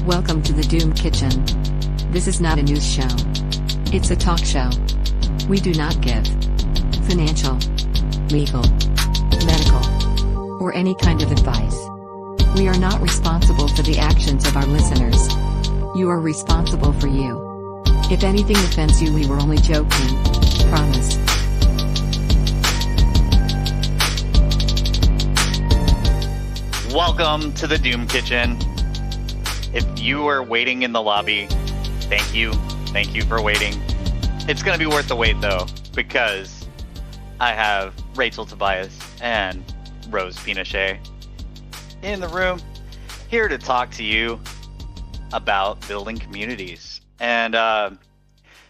Welcome to the Doom Kitchen. This is not a news show. It's a talk show. We do not give financial, legal, medical, or any kind of advice. We are not responsible for the actions of our listeners. You are responsible for you. If anything offends you, we were only joking. Promise. Welcome to the Doom Kitchen. If you are waiting in the lobby, thank you. Thank you for waiting. It's going to be worth the wait, though, because I have Rachel Tobias and Rose Pinochet in the room here to talk to you about building communities. And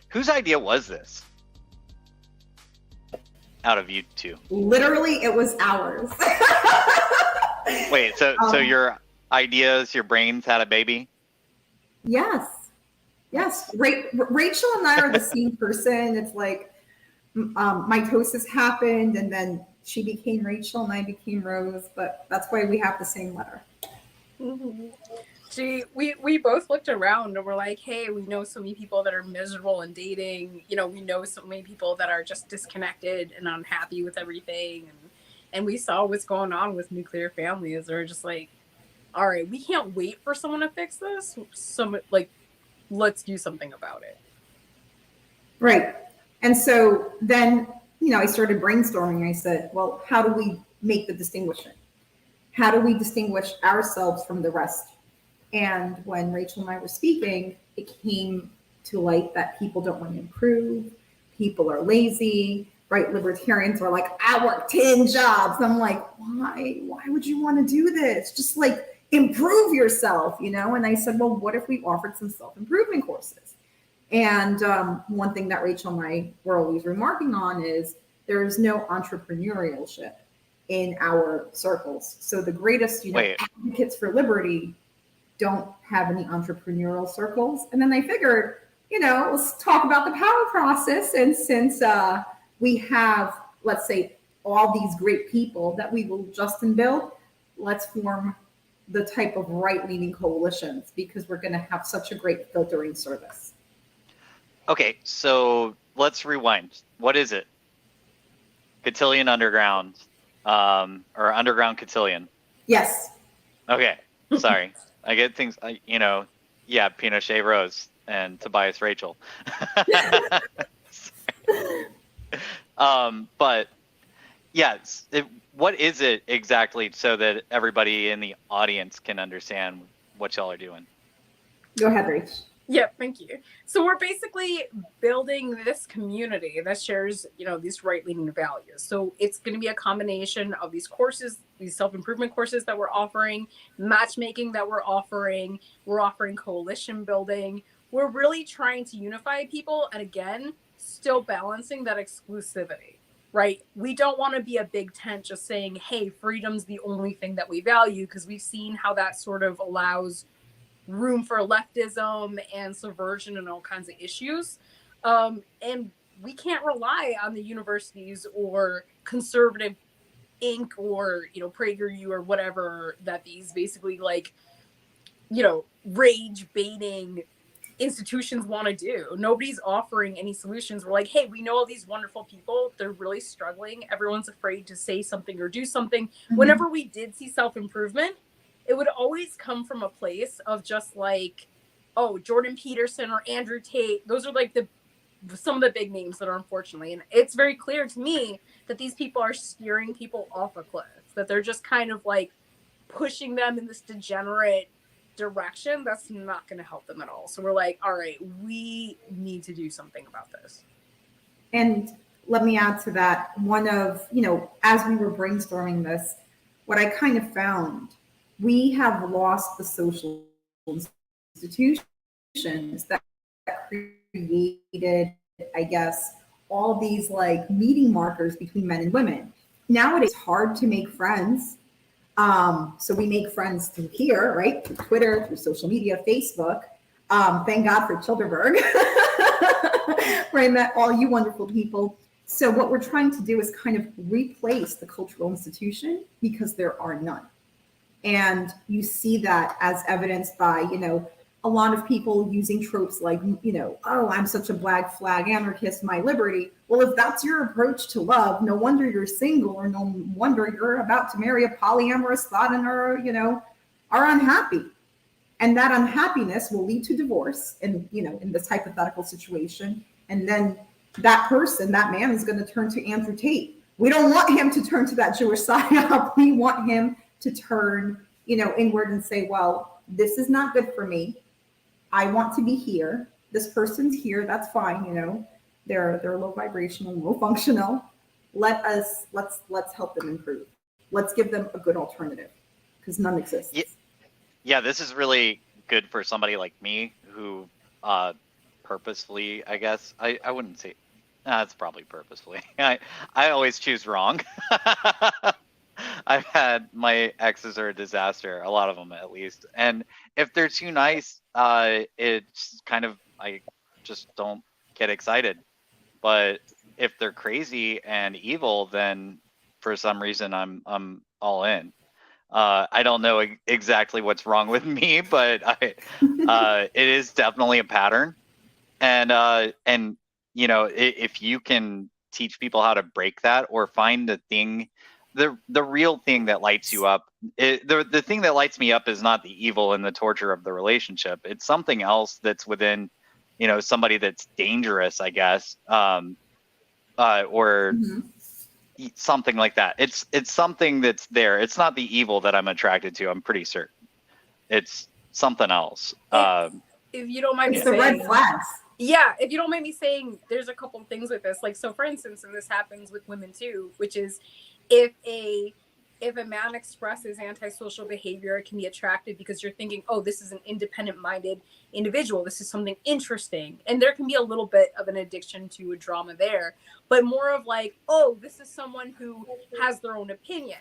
whose idea was this? Out of you two. Literally, it was ours. Wait, so your ideas, your brains had a baby? Yes. Rachel and I are the same person. It's like mitosis happened, and then she became Rachel, and I became Rose. But that's why we have the same letter. Mm-hmm. See, we both looked around and we're like, hey, we know so many people that are miserable in dating. You know, we know so many people that are just disconnected and unhappy with everything. And we saw what's going on with nuclear families. We're just like, all right, we can't wait for someone to fix this. Let's do something about it. Right. And so then, I started brainstorming. I said, well, how do we make the distinguishing? How do we distinguish ourselves from the rest? And when Rachel and I were speaking, it came to light that people don't want to improve. People are lazy, right? Libertarians are like, I work 10 jobs. I'm like, why? Why would you want to do this? Just like improve yourself, And I said, well, what if we offered some self-improvement courses? And one thing that Rachel and I were always remarking on is there's no entrepreneurship in our circles. So the greatest, advocates for liberty don't have any entrepreneurial circles. And then I figured, let's talk about the power process. And since we have, let's say, all these great people that we will just build, let's form the type of right-leaning coalitions because we're going to have such a great filtering service. Okay, so let's rewind. What is it? Cotillion Underground, or Underground Cotillion? Yes. Okay, sorry. I get things, Pinochet Rose and Tobias Rachel. But yes, what is it exactly so that everybody in the audience can understand what y'all are doing? Go ahead, Rach. Yeah, thank you. So we're basically building this community that shares, these right-leaning values. So it's going to be a combination of these courses, these self-improvement courses that we're offering, matchmaking that we're offering coalition building. We're really trying to unify people. And again, still balancing that exclusivity, right? We don't want to be a big tent just saying, hey, freedom's the only thing that we value, because we've seen how that sort of allows room for leftism and subversion and all kinds of issues. And we can't rely on the universities or conservative Inc. or, PragerU or whatever that these basically rage baiting institutions want to do. Nobody's offering any solutions. We're like, hey, we know all these wonderful people. They're really struggling. Everyone's afraid to say something or do something. Mm-hmm. Whenever we did see self-improvement, it would always come from a place of just like, oh, Jordan Peterson or Andrew Tate. Those are like some of the big names that are unfortunately. And it's very clear to me that these people are steering people off a cliff, that they're just kind of like pushing them in this degenerate direction. That's not going to help them at all. So we're like, all right, we need to do something about this. And let me add to that. One of, as we were brainstorming this, what I kind of found, we have lost the social institutions that created, I guess, all these like meeting markers between men and women. Nowadays, it's hard to make friends. So we make friends through here, right? Through Twitter, through social media, Facebook. Thank God for Childerberg, where I met all you wonderful people. So what we're trying to do is kind of replace the cultural institution because there are none. And you see that as evidenced by, a lot of people using tropes like, oh, I'm such a black flag anarchist, my liberty. Well, if that's your approach to love, no wonder you're single, or no wonder you're about to marry a polyamorous thought and are unhappy. And that unhappiness will lead to divorce in this hypothetical situation. And then that person, that man, is going to turn to Andrew Tate. We don't want him to turn to that Jewish psyop. We want him to turn, inward and say, well, this is not good for me. I want to be here. This person's here. That's fine. They're low vibrational, low functional. Let's help them improve. Let's give them a good alternative, because none exists. Yeah, this is really good for somebody like me who purposefully, I guess, I wouldn't say, it's probably purposefully. I always choose wrong. I've had, my exes are a disaster, a lot of them at least. And if they're too nice, it's kind of, I just don't get excited. But if they're crazy and evil, then for some reason I'm all in. I don't know exactly what's wrong with me, but it is definitely a pattern. And if you can teach people how to break that, or find the thing, the real thing that lights you up, the thing that lights me up is not the evil and the torture of the relationship. It's something else that's within, somebody that's dangerous, I guess, or something like that. It's something that's there. It's not the evil that I'm attracted to. I'm pretty certain it's something else. If you don't mind me It's the saying, red flags. yeah, if you don't mind me saying, there's a couple of things with this. Like, so for instance, and this happens with women too, which is if a man expresses antisocial behavior, it can be attractive because you're thinking, oh, this is an independent-minded individual. This is something interesting. And there can be a little bit of an addiction to a drama there, but more of like, oh, this is someone who has their own opinion.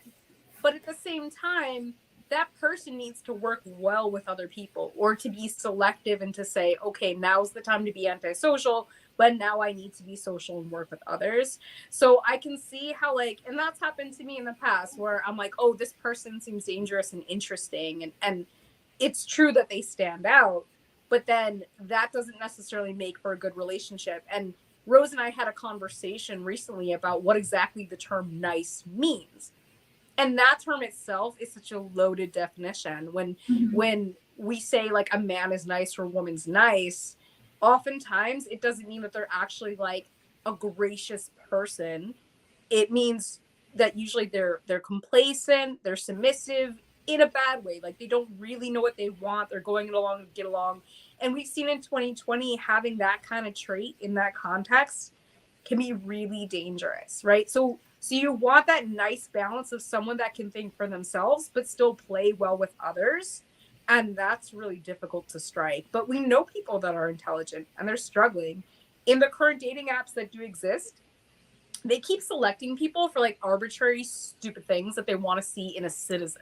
But at the same time, that person needs to work well with other people, or to be selective and to say, okay, now's the time to be antisocial, but now I need to be social and work with others. So I can see how, and that's happened to me in the past, where I'm like, oh, this person seems dangerous and interesting. And it's true that they stand out, but then that doesn't necessarily make for a good relationship. And Rose and I had a conversation recently about what exactly the term nice means. And that term itself is such a loaded definition. When we say like a man is nice or a woman's nice, oftentimes it doesn't mean that they're actually like a gracious person. It means that usually they're complacent, they're submissive in a bad way. Like, they don't really know what they want. They're going along to get along. And we've seen in 2020, having that kind of trait in that context can be really dangerous, right? So you want that nice balance of someone that can think for themselves, but still play well with others. And that's really difficult to strike. But we know people that are intelligent and they're struggling. In the current dating apps that do exist, they keep selecting people for like arbitrary, stupid things that they want to see in a citizen,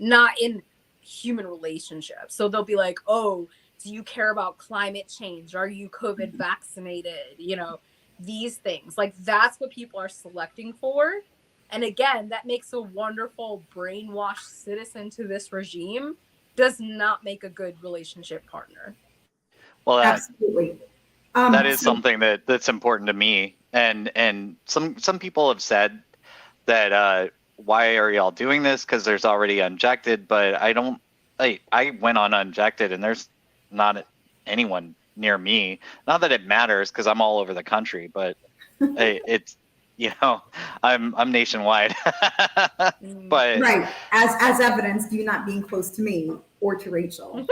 not in human relationships. So they'll be like, oh, do you care about climate change? Are you COVID vaccinated? These things. Like, that's what people are selecting for. And again, that makes a wonderful brainwashed citizen to this regime, does not make a good relationship partner. Well, Absolutely. That is something that's important to me. And some people have said that why are y'all doing this? Because there's already unjected, but I went on unjected and there's not anyone near me. Not that it matters, because I'm all over the country, but it's I'm nationwide. But right, as evidenced, you not being close to me or to Rachel.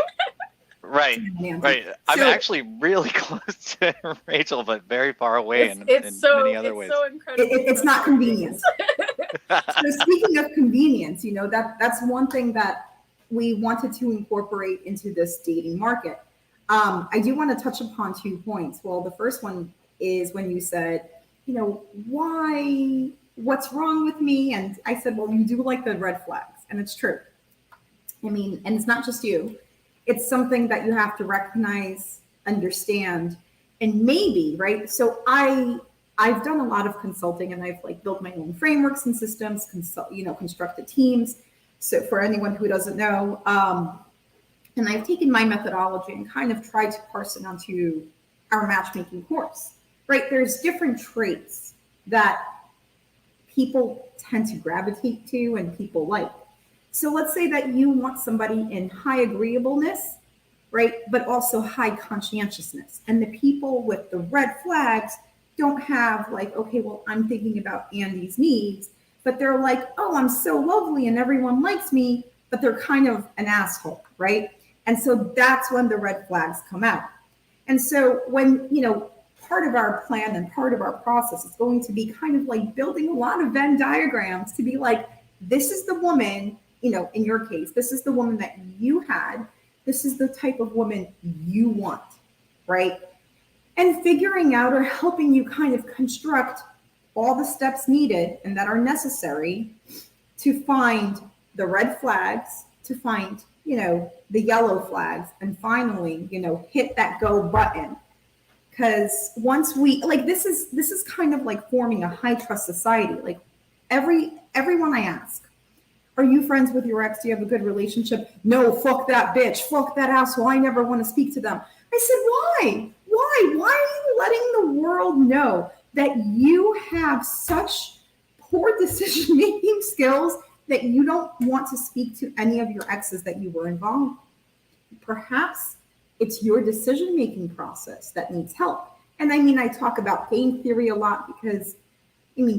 Right. I'm actually really close to Rachel, but very far away in many other ways. So incredible. It's not convenient. So speaking of convenience, that's one thing that we wanted to incorporate into this dating market. I do want to touch upon 2 points. Well, the first one is when you said, what's wrong with me? And I said, well, you do like the red flags, and it's true. And it's not just you. It's something that you have to recognize, understand, and maybe, right? So I've done a lot of consulting, and I've built my own frameworks and systems, constructed teams. So for anyone who doesn't know, And I've taken my methodology and kind of tried to parse it onto our matchmaking course, right? There's different traits that people tend to gravitate to and people like. So let's say that you want somebody in high agreeableness, right? But also high conscientiousness. And the people with the red flags don't have like, okay, well, I'm thinking about Andy's needs, but they're like, oh, I'm so lovely and everyone likes me, but they're kind of an asshole, right? And so that's when the red flags come out. And so when, part of our plan and part of our process is going to be kind of like building a lot of Venn diagrams to be like, this is the woman, in your case, this is the woman that you had. This is the type of woman you want, right? And figuring out or helping you kind of construct all the steps needed and that are necessary to find the red flags, to find, the yellow flags, and finally, hit that go button. Because once we, like, this is kind of like forming a high trust society. Like everyone I ask, are you friends with your ex? Do you have a good relationship? No, fuck that bitch. Fuck that asshole. I never want to speak to them. I said, why? Why are you letting the world know that you have such poor decision-making skills that you don't want to speak to any of your exes that you were involved in? Perhaps it's your decision-making process that needs help. And I talk about game theory a lot because,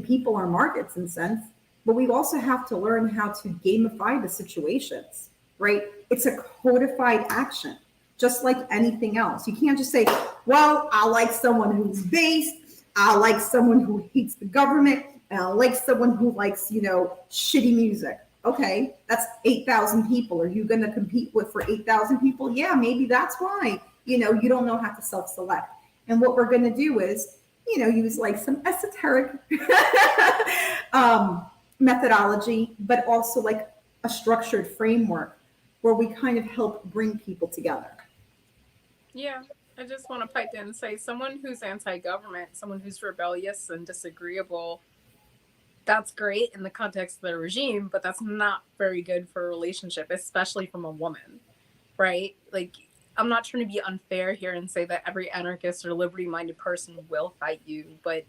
people are markets in a sense, but we also have to learn how to gamify the situations, right? It's a codified action, just like anything else. You can't just say, well, I like someone who's based, I like someone who hates the government, and I like someone who likes, shitty music. Okay, that's 8,000 people. Are you going to compete for 8,000 people? Yeah, maybe that's why, you don't know how to self-select. And what we're going to do is, use like some esoteric methodology, but also like a structured framework where we kind of help bring people together. Yeah, I just want to pipe in and say someone who's anti-government, someone who's rebellious and disagreeable, that's great in the context of the regime, but that's not very good for a relationship, especially from a woman, right? Like, I'm not trying to be unfair here and say that every anarchist or liberty-minded person will fight you, but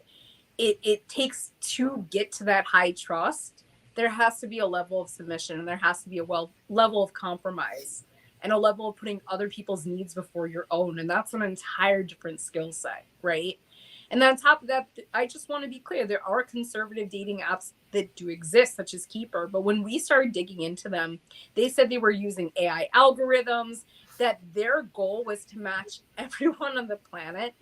it takes, to get to that high trust, there has to be a level of submission, and there has to be a level of compromise, and a level of putting other people's needs before your own, and that's an entire different skill set, right? And then on top of that, I just want to be clear, there are conservative dating apps that do exist, such as Keeper, but when we started digging into them, they said they were using AI algorithms, that their goal was to match everyone on the planet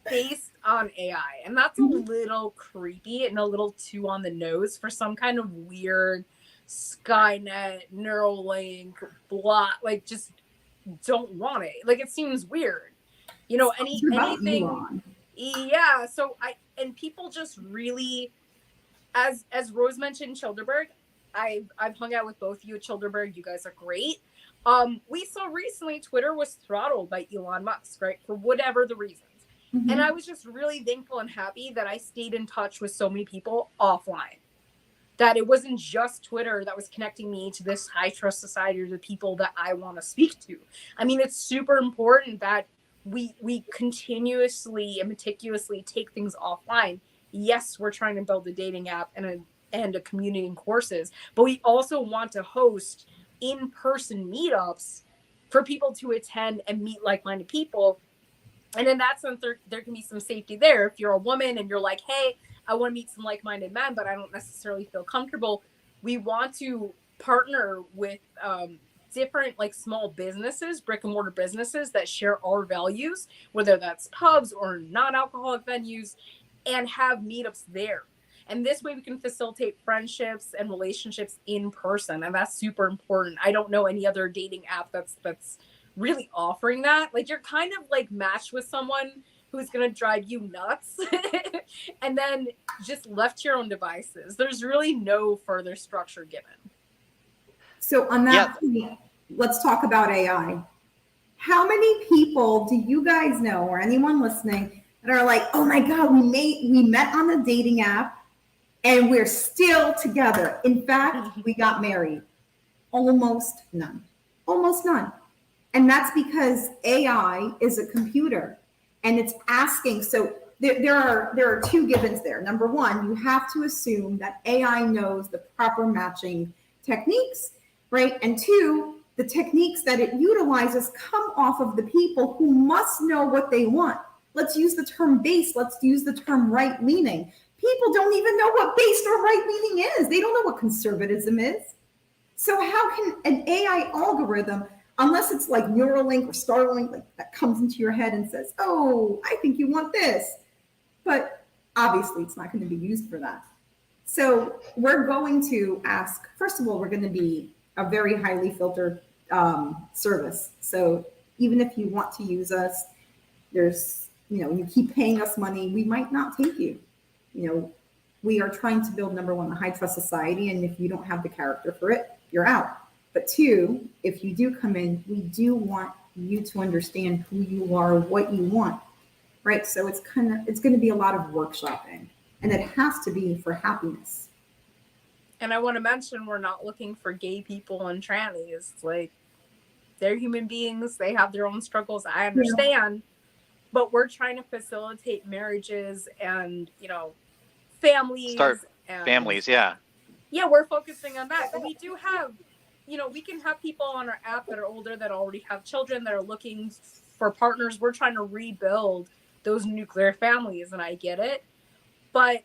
based on AI. And that's a little creepy and a little too on the nose for some kind of weird Skynet, Neuralink, blah, like, just don't want it. Like, it seems weird. Anything. Yeah. So and people just really, as Rose mentioned, Childerberg, I've hung out with both of you at Childerberg. You guys are great. We saw recently Twitter was throttled by Elon Musk, right? For whatever the reasons. Mm-hmm. And I was just really thankful and happy that I stayed in touch with so many people offline. That it wasn't just Twitter that was connecting me to this high trust society or the people that I want to speak to. It's super important that we continuously and meticulously take things offline. Yes, we're trying to build a dating app and a community and courses, but we also want to host in-person meetups for people to attend and meet like-minded people. And in that sense, there can be some safety there. If you're a woman and you're like, hey, I want to meet some like-minded men, but I don't necessarily feel comfortable, we want to partner with different like small businesses, brick and mortar businesses that share our values, whether that's pubs or non-alcoholic venues, and have meetups there. And this way we can facilitate friendships and relationships in person. And that's super important. I don't know any other dating app that's really offering that. Like, you're kind of like matched with someone who's going to drive you nuts and then just left to your own devices. There's really no further structure given. So on that point, let's talk about AI. How many people do you guys know, or anyone listening, that are like, oh my God, we met on a dating app and we're still together. In fact, we got married. Almost none. Almost none. And that's because AI is a computer and it's asking. So there are two givens there. Number one, you have to assume that AI knows the proper matching techniques, right? And two, the techniques that it utilizes come off of the people who must know what they want. Let's use the term base. Let's use the term right leaning. People don't even know what base or right leaning is. They don't know what conservatism is. So how can an AI algorithm, unless it's like Neuralink or Starlink, like that comes into your head and says, oh, I think you want this. But obviously it's not going to be used for that. So we're going to ask, first of all, we're going to be a very highly filtered service. So even if you want to use us, there's, you keep paying us money, we might not take you. We are trying to build, number one, a high trust society. And if you don't have the character for it, you're out. But two, if you do come in, we do want you to understand who you are, what you want, right? So it's going to be a lot of workshopping, and it has to be for happiness. And I want to mention, we're not looking for gay people and trannies. Like, they're human beings. They have their own struggles. I understand. Yeah. But we're trying to facilitate marriages and, families. Families, yeah. Yeah, we're focusing on that. And we do have, we can have people on our app that are older, that already have children, that are looking for partners. We're trying to rebuild those nuclear families, and I get it. But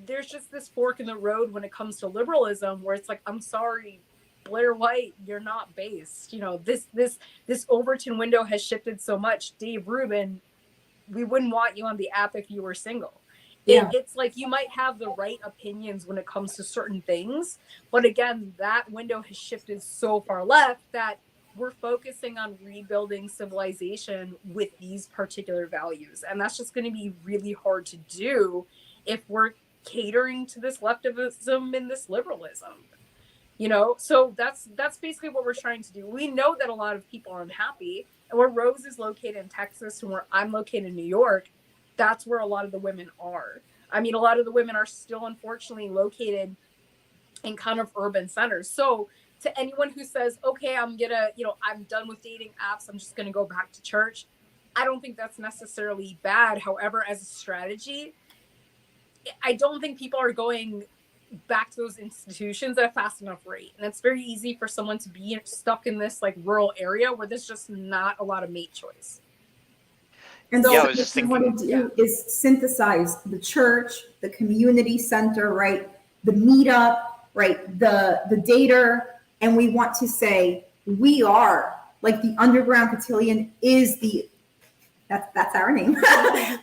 there's just this fork in the road when it comes to liberalism, where it's like, I'm sorry, Blair White, you're not based. This Overton window has shifted so much. Dave Rubin, we wouldn't want you on the app if you were single. Yeah. It's like, you might have the right opinions when it comes to certain things, but again, that window has shifted so far left that we're focusing on rebuilding civilization with these particular values. And that's just going to be really hard to do if we're catering to this leftivism and this liberalism. So that's basically what we're trying to do. We know that a lot of people are unhappy, and where Rose is located in Texas and where I'm located in New York, that's where a lot of the women are. I mean, a lot of the women are still unfortunately located in kind of urban centers. So to anyone who says, okay, I'm done with dating apps, I'm just going to go back to church, I don't think that's necessarily bad. However, as a strategy, I don't think people are going back to those institutions at a fast enough rate. And it's very easy for someone to be stuck in this like rural area where there's just not a lot of mate choice. And so what we want to do is synthesize the church, the community center, right? The meetup, right? The dater. And we want to say, we are like the underground cotillion is that's our name.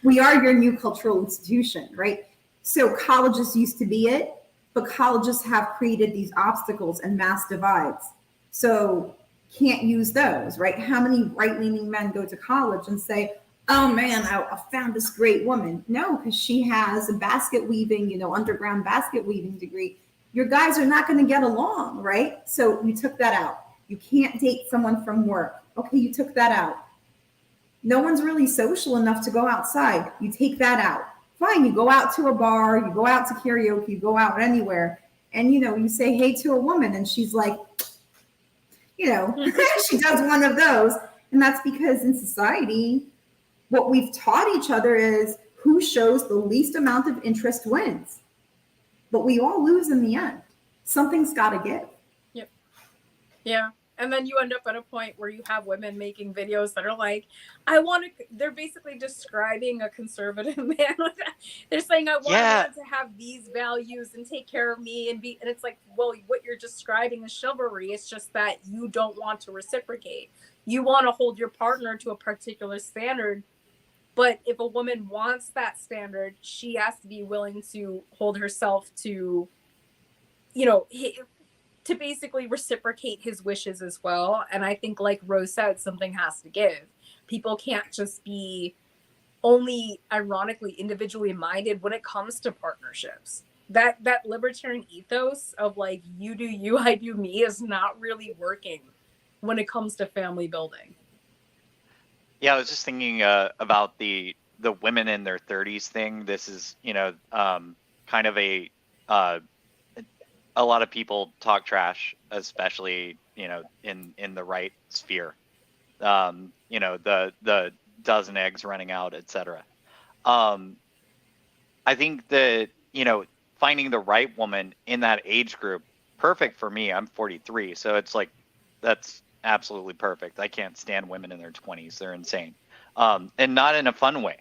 We are your new cultural institution, right? So colleges used to be it, but colleges have created these obstacles and mass divides. So can't use those, right? How many right-leaning men go to college and say, oh man, I found this great woman? No, because she has a basket weaving, underground basket weaving degree. Your guys are not going to get along, right? So you took that out. You can't date someone from work. Okay, you took that out. No one's really social enough to go outside. You take that out. Fine, you go out to a bar, you go out to karaoke, you go out anywhere, and you say hey to a woman, and she's like, she does one of those. And that's because in society, what we've taught each other is who shows the least amount of interest wins. But we all lose in the end. Something's got to give. Yep. Yeah. And then you end up at a point where you have women making videos that are like, they're basically describing a conservative man. They're saying, I want a man to have these values and take care of me and it's like, well, what you're describing is chivalry. It's just that you don't want to reciprocate. You want to hold your partner to a particular standard. But if a woman wants that standard, she has to be willing to hold herself to, to basically reciprocate his wishes as well. And I think, like Rose said, something has to give. People can't just be only ironically individually minded when it comes to partnerships. That libertarian ethos of like, you do you, I do me is not really working when it comes to family building. Yeah, I was just thinking about the women in their 30s thing. This is, kind of a lot of people talk trash, especially, in the right sphere the dozen eggs running out, etc. I think that, finding the right woman in that age group, perfect for me. I'm 43, so it's like, that's absolutely perfect. I can't stand women in their 20s. They're insane. And not in a fun way.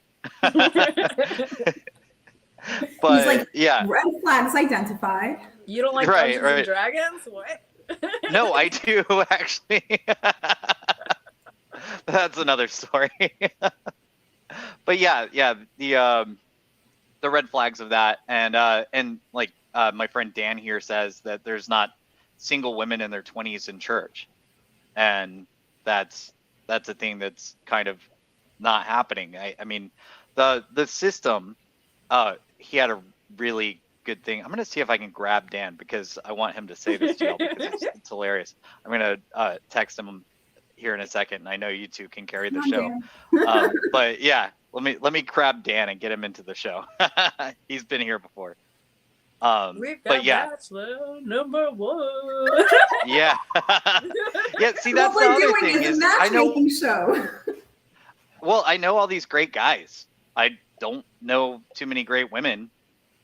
But He's like, yeah, red flags identified. You don't like Right, Dungeons right. and Dragons? What? no, I do actually. That's another story. But yeah, the red flags of that, and like my friend Dan here says that there's not single women in their 20s in church, and that's a thing that's kind of not happening. I mean, the system. He had a really good thing. I'm gonna see if I can grab Dan because I want him to say this to y'all because it's hilarious. I'm gonna text him here in a second, and I know you two can carry the show. But yeah, let me grab Dan and get him into the show. He's been here before. We've got but yeah, Bachelor number 1. yeah, yeah. See, that's what the we're other doing thing is is a I know. matchmaking show. Well, I know all these great guys. I don't know too many great women.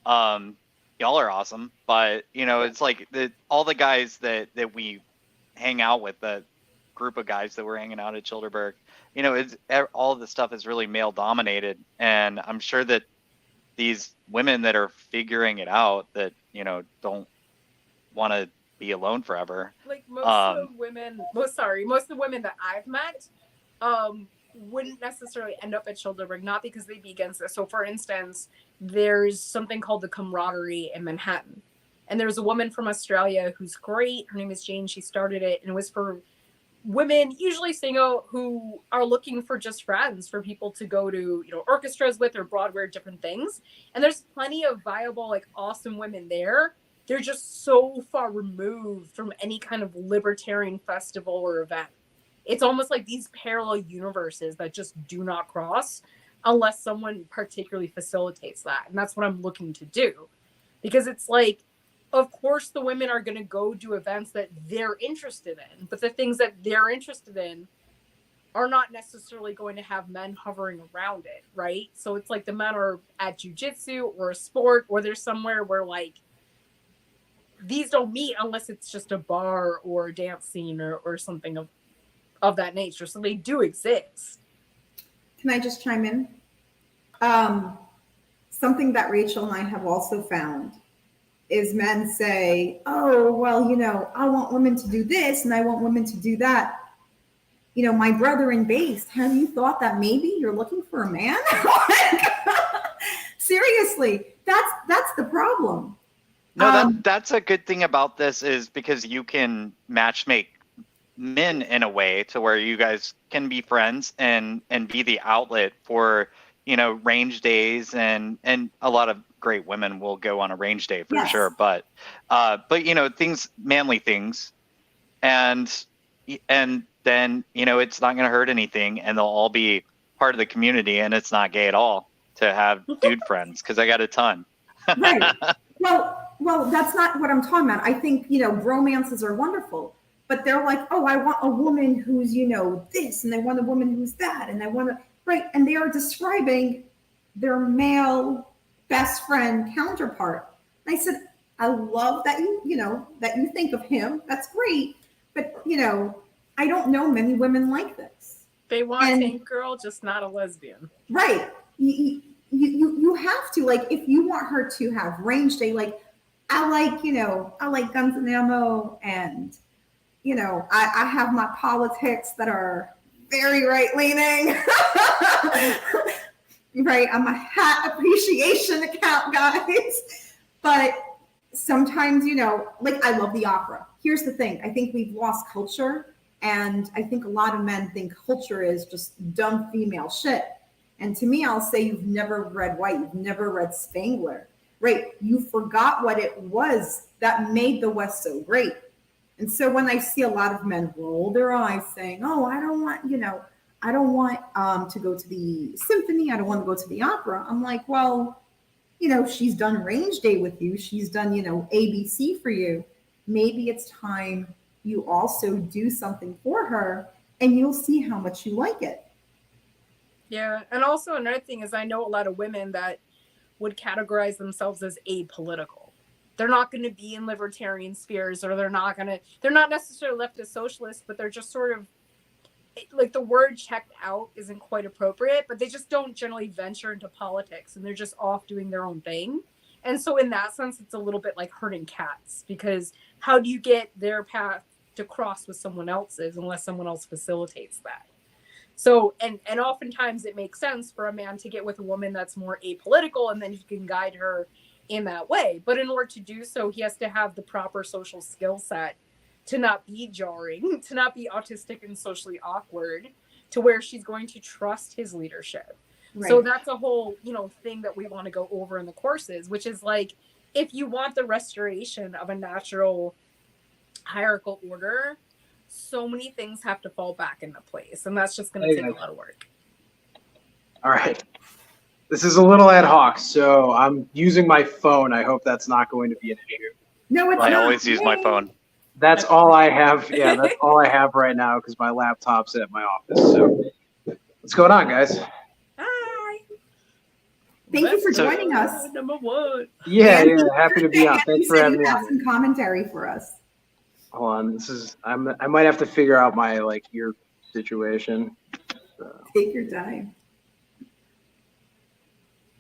Y'all are awesome, but it's like all the guys that we hang out with, the group of guys that we're hanging out at Childerberg, it's all of the stuff is really male dominated, and I'm sure that these women that are figuring it out that don't want to be alone forever. Like most of the women that I've met, wouldn't necessarily end up at Childerberg, not because they'd be against this. So for instance, there's something called the camaraderie in Manhattan. And there's a woman from Australia who's great. Her name is Jane. She started it, and it was for women, usually single, who are looking for just friends, for people to go to, orchestras with or Broadway or different things. And there's plenty of viable, like awesome women there. They're just so far removed from any kind of libertarian festival or event. It's almost like these parallel universes that just do not cross unless someone particularly facilitates that. And that's what I'm looking to do. Because it's like, of course, the women are going to go do events that they're interested in, but the things that they're interested in are not necessarily going to have men hovering around it, right? So it's like the men are at jujitsu or a sport, or they're somewhere where like these don't meet unless it's just a bar or a dance scene or something of that nature. So they do exist. Can I just chime in? Something that Rachel and I have also found is men say, oh, well, I want women to do this and I want women to do that. My brother in bass, have you thought that maybe you're looking for a man? Seriously, that's the problem. No, that's a good thing about this is because you can matchmake men in a way to where you guys can be friends and be the outlet for range days, and a lot of great women will go on a range day for sure, but things, manly things, and then it's not going to hurt anything, and they'll all be part of the community, and it's not gay at all to have dude friends, because I got a ton. Right. Well, that's not what I'm talking about. I think romances are wonderful. But they're like, oh, I want a woman who's, this, and I want a woman who's that, and I want to, right? And they are describing their male best friend counterpart. And I said, I love that that you think of him. That's great. But, I don't know many women like this. They want a tank girl, just not a lesbian. Right. You have to, like, if you want her to have range day, like, I like guns and ammo, and I have my politics that are very right-leaning. Right, I'm a hat appreciation account, guys. But sometimes, like, I love the opera. Here's the thing. I think we've lost culture, and I think a lot of men think culture is just dumb female shit. And to me, I'll say you've never read White, you've never read Spangler, right? You forgot what it was that made the West so great. And so when I see a lot of men roll their eyes saying, oh, I don't want to go to the symphony, I don't want to go to the opera, I'm like, well, she's done range day with you, she's done, ABC for you. Maybe it's time you also do something for her and you'll see how much you like it. Yeah. And also another thing is I know a lot of women that would categorize themselves as apolitical. They're not going to be in libertarian spheres, or they're not necessarily leftist socialists, but they're just sort of like, the word checked out isn't quite appropriate, but they just don't generally venture into politics, and they're just off doing their own thing. And so in that sense, it's a little bit like herding cats, because how do you get their path to cross with someone else's unless someone else facilitates that? So, and oftentimes it makes sense for a man to get with a woman that's more apolitical, and then he can guide her in that way. But in order to do so, he has to have the proper social skill set to not be jarring, to not be autistic and socially awkward, to where she's going to trust his leadership. Right. So that's a whole, thing that we want to go over in the courses, which is like, if you want the restoration of a natural hierarchical order, so many things have to fall back into place, and that's just going to take a lot of work. All right. This is a little ad hoc, so I'm using my phone. I hope that's not going to be an issue. No, it's not. I always use my phone. That's all I have. Yeah, that's all I have right now because my laptop's at my office. So what's going on, guys? Hi. Thank you for joining us. Number one. Yeah, happy to be on. Thanks for having me on. Some commentary for us. Hold on, I might have to figure out my ear situation. So. Take your time.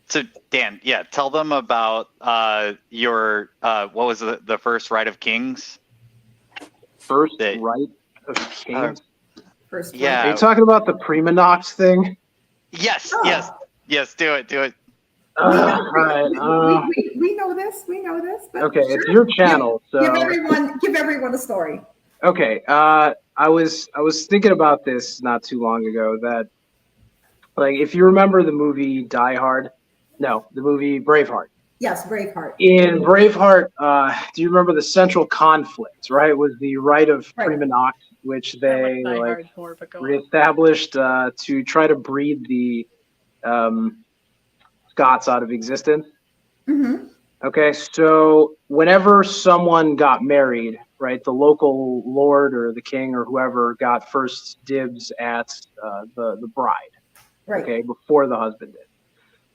So Dan, tell them about your what was the first Rite of Kings? First Rite of Kings. First. Yeah. Are you talking about the Prima Nox thing? Yes. Oh. Yes. Do it. Right. We know this. But okay, sure. It's your channel, so give everyone a story. Okay. I was thinking about this not too long ago that, if you remember the movie Die Hard, the movie Braveheart. Yes, Braveheart. In Braveheart, do you remember the central conflict? Right, was the Rite of Prima Nox, which they reestablished to try to breed the Scots out of existence. Mm-hmm. Okay, so whenever someone got married, right, the local lord or the king or whoever got first dibs at the bride, right? Okay, before the husband did.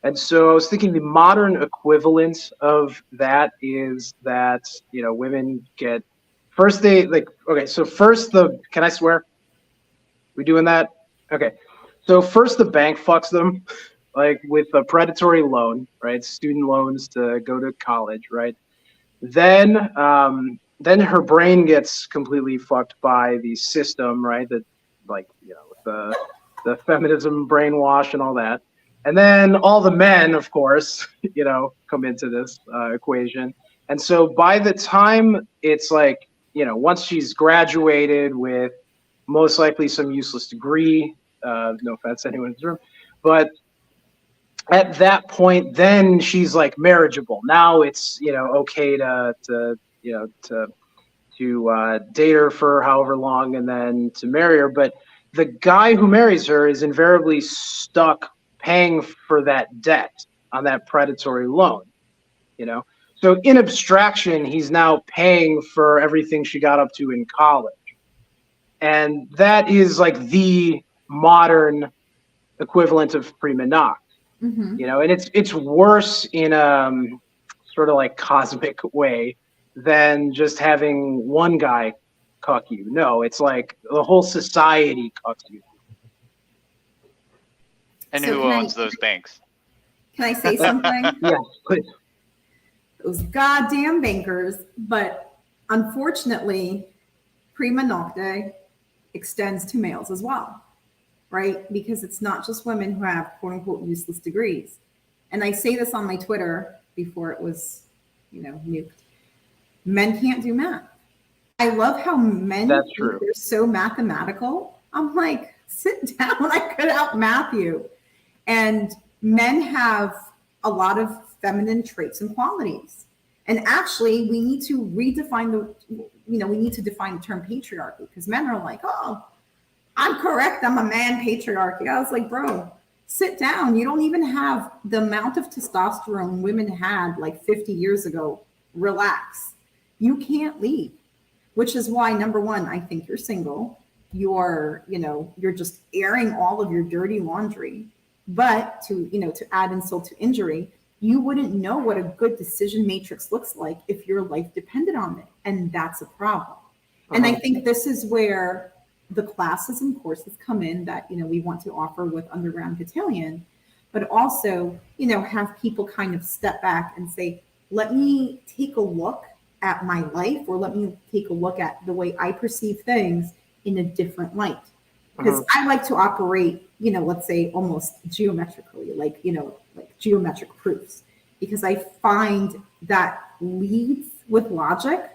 And so I was thinking the modern equivalent of that is that, women get first can I swear? We doing that? Okay. So first the bank fucks them, with a predatory loan, right? Student loans to go to college, right? Then her brain gets completely fucked by the system, right? That the feminism brainwash and all that. And then all the men, of course, come into this equation. And so by the time it's once she's graduated with most likely some useless degree, no offense to anyone in this room, but at that point, then she's marriageable. Now it's, okay to date her for however long and then to marry her. But the guy who marries her is invariably stuck paying for that debt on that predatory loan, So in abstraction, he's now paying for everything she got up to in college. And that is the modern equivalent of Prima Nox, mm-hmm. And it's worse in a sort of cosmic way than just having one guy cuck you. No, it's the whole society cucks you. And who owns those banks? Can I say something? Yes, please. Those goddamn bankers. But unfortunately, Prima Nocte extends to males as well, right? Because it's not just women who have quote unquote useless degrees. And I say this on my Twitter before it was, nuked. Men can't do math. I love how men That's think true. They're so mathematical. I'm sit down. I could out math you. And men have a lot of feminine traits and qualities. And actually, we need to redefine we need to define the term patriarchy, because men are oh, I'm correct. I'm a man patriarchy. I was bro, sit down. You don't even have the amount of testosterone women had 50 years ago. Relax. You can't lead, which is why, number one, I think you're single. you're just airing all of your dirty laundry. But to add insult to injury, you wouldn't know what a good decision matrix looks like if your life depended on it. And that's a problem. And I think this is where the classes and courses come in that, we want to offer with Underground Cotillion, but also, have people kind of step back and say, let me take a look at my life, or let me take a look at the way I perceive things in a different light. Because I like to operate, let's say almost geometrically, like geometric proofs, because I find that leads with logic,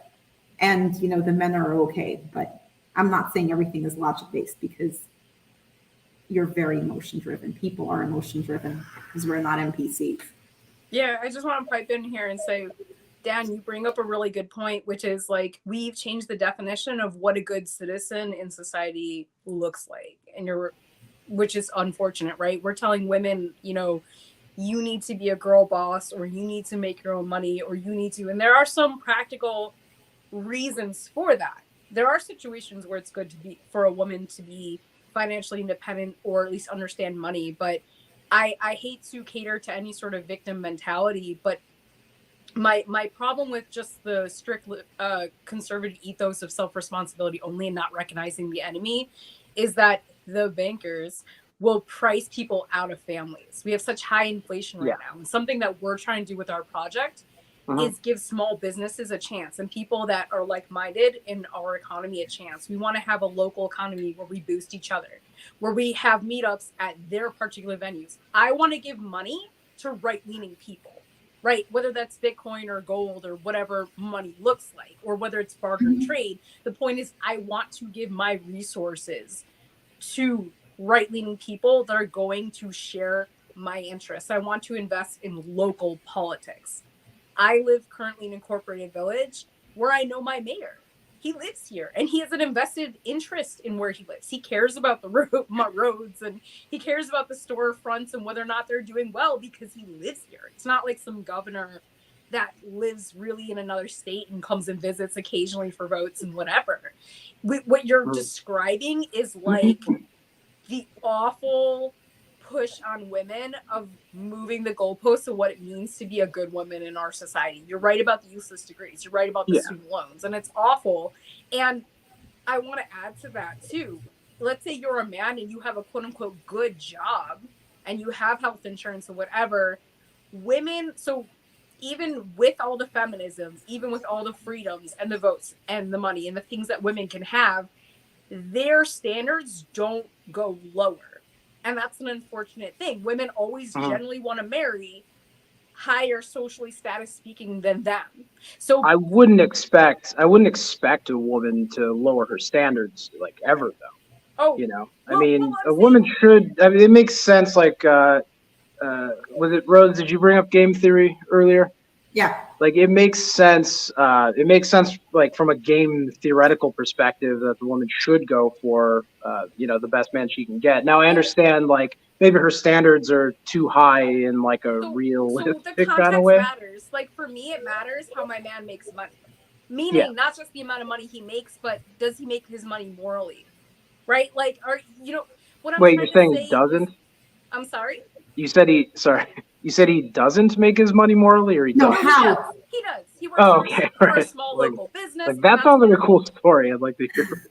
and, the men are okay. But I'm not saying everything is logic based, because you're very emotion driven. People are emotion driven because we're not NPCs. Yeah, I just want to pipe in here and say, Dan, you bring up a really good point, which is like, we've changed the definition of what a good citizen in society looks like. Which is unfortunate, right? We're telling women, you need to be a girl boss, or you need to make your own money, or you need to, and there are some practical reasons for that. There are situations where it's good for a woman to be financially independent, or at least understand money. But I hate to cater to any sort of victim mentality, but my problem with just the strict conservative ethos of self-responsibility only and not recognizing the enemy is that the bankers will price people out of families. We have such high inflation right now. And something that we're trying to do with our project is give small businesses a chance, and people that are like-minded in our economy a chance. We want to have a local economy where we boost each other, where we have meetups at their particular venues. I want to give money to right-leaning people, right? Whether that's Bitcoin or gold or whatever money looks like, or whether it's barter and trade. The point is, I want to give my resources to right-leaning people that are going to share my interests. I want to invest in local politics. I live currently in Incorporated Village, where I know my mayor. He lives here, and he has an invested interest in where he lives. He cares about the roads, and he cares about the storefronts and whether or not they're doing well, because he lives here. It's not like some governor that lives really in another state and comes and visits occasionally for votes and whatever. What you're describing is like the awful push on women of moving the goalposts of what it means to be a good woman in our society. You're right about the useless degrees. You're right about the student loans, and it's awful. And I want to add to that too. Let's say you're a man and you have a quote unquote good job and you have health insurance or whatever. Women, so even with all the feminism, even with all the freedoms and the votes and the money and the things that women can have, their standards don't go lower. And that's an unfortunate thing. Women always generally want to marry higher socially status speaking than them. So I wouldn't expect a woman to lower her standards like ever though. I mean, a woman should. I mean, it makes sense. Like, was it Rose? Did you bring up game theory earlier? Yeah. Like, it makes sense. It makes sense, like, from a game theoretical perspective, that the woman should go for, the best man she can get. Now, I understand, like, maybe her standards are too high in, like, a realistic kind of way. Matters. Like, for me, it matters how my man makes money. Meaning, not just the amount of money he makes, but does he make his money morally? Right? Like, what I'm Wait, trying you're saying to say he doesn't? I'm sorry? You said he doesn't make his money morally, or he does? No, how? He does. He works for a small Like, local business. Like, that sounds like a cool story. I'd like to hear.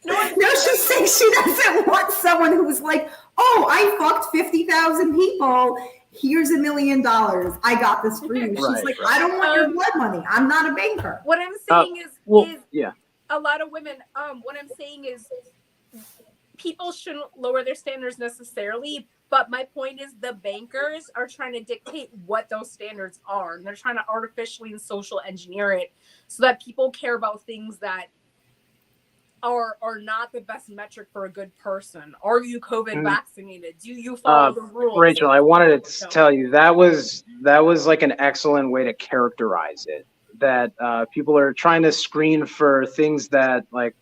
No, she's saying she doesn't want someone who's like, oh, I fucked 50,000 people. Here's $1 million. I got this for you. She's like, I don't want your blood money. I'm not a banker. What I'm saying is a lot of women. What I'm saying is people shouldn't lower their standards necessarily. But my point is, the bankers are trying to dictate what those standards are. And they're trying to artificially and social engineer it so that people care about things that are not the best metric for a good person. Are you COVID vaccinated? Do you follow the rules? Rachel, I wanted to tell you that was like an excellent way to characterize it. That people are trying to screen for things that, like,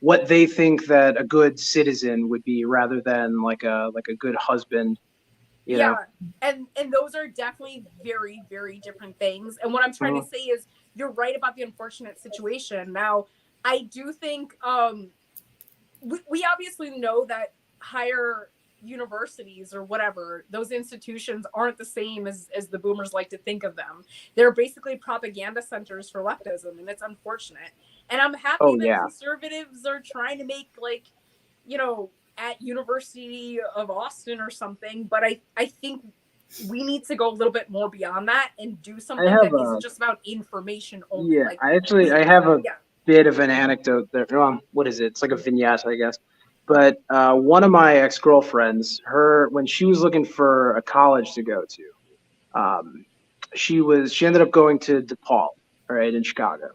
what they think that a good citizen would be, rather than like a good husband. You know? And those are definitely very, very different things. And what I'm trying to say is, you're right about the unfortunate situation. Now, I do think we obviously know that higher universities or whatever, those institutions aren't the same as the boomers like to think of them. They're basically propaganda centers for leftism, and it's unfortunate. And I'm happy Oh, that yeah. conservatives are trying to make, like, you know, at University of Austin or something, but I think we need to go a little bit more beyond that and do something that isn't just about information only. Yeah, Like, I have a bit of an anecdote there. What is it? It's like a vignette, I guess. But one of my ex-girlfriends, when she was looking for a college to go to, she ended up going to DePaul, right, in Chicago.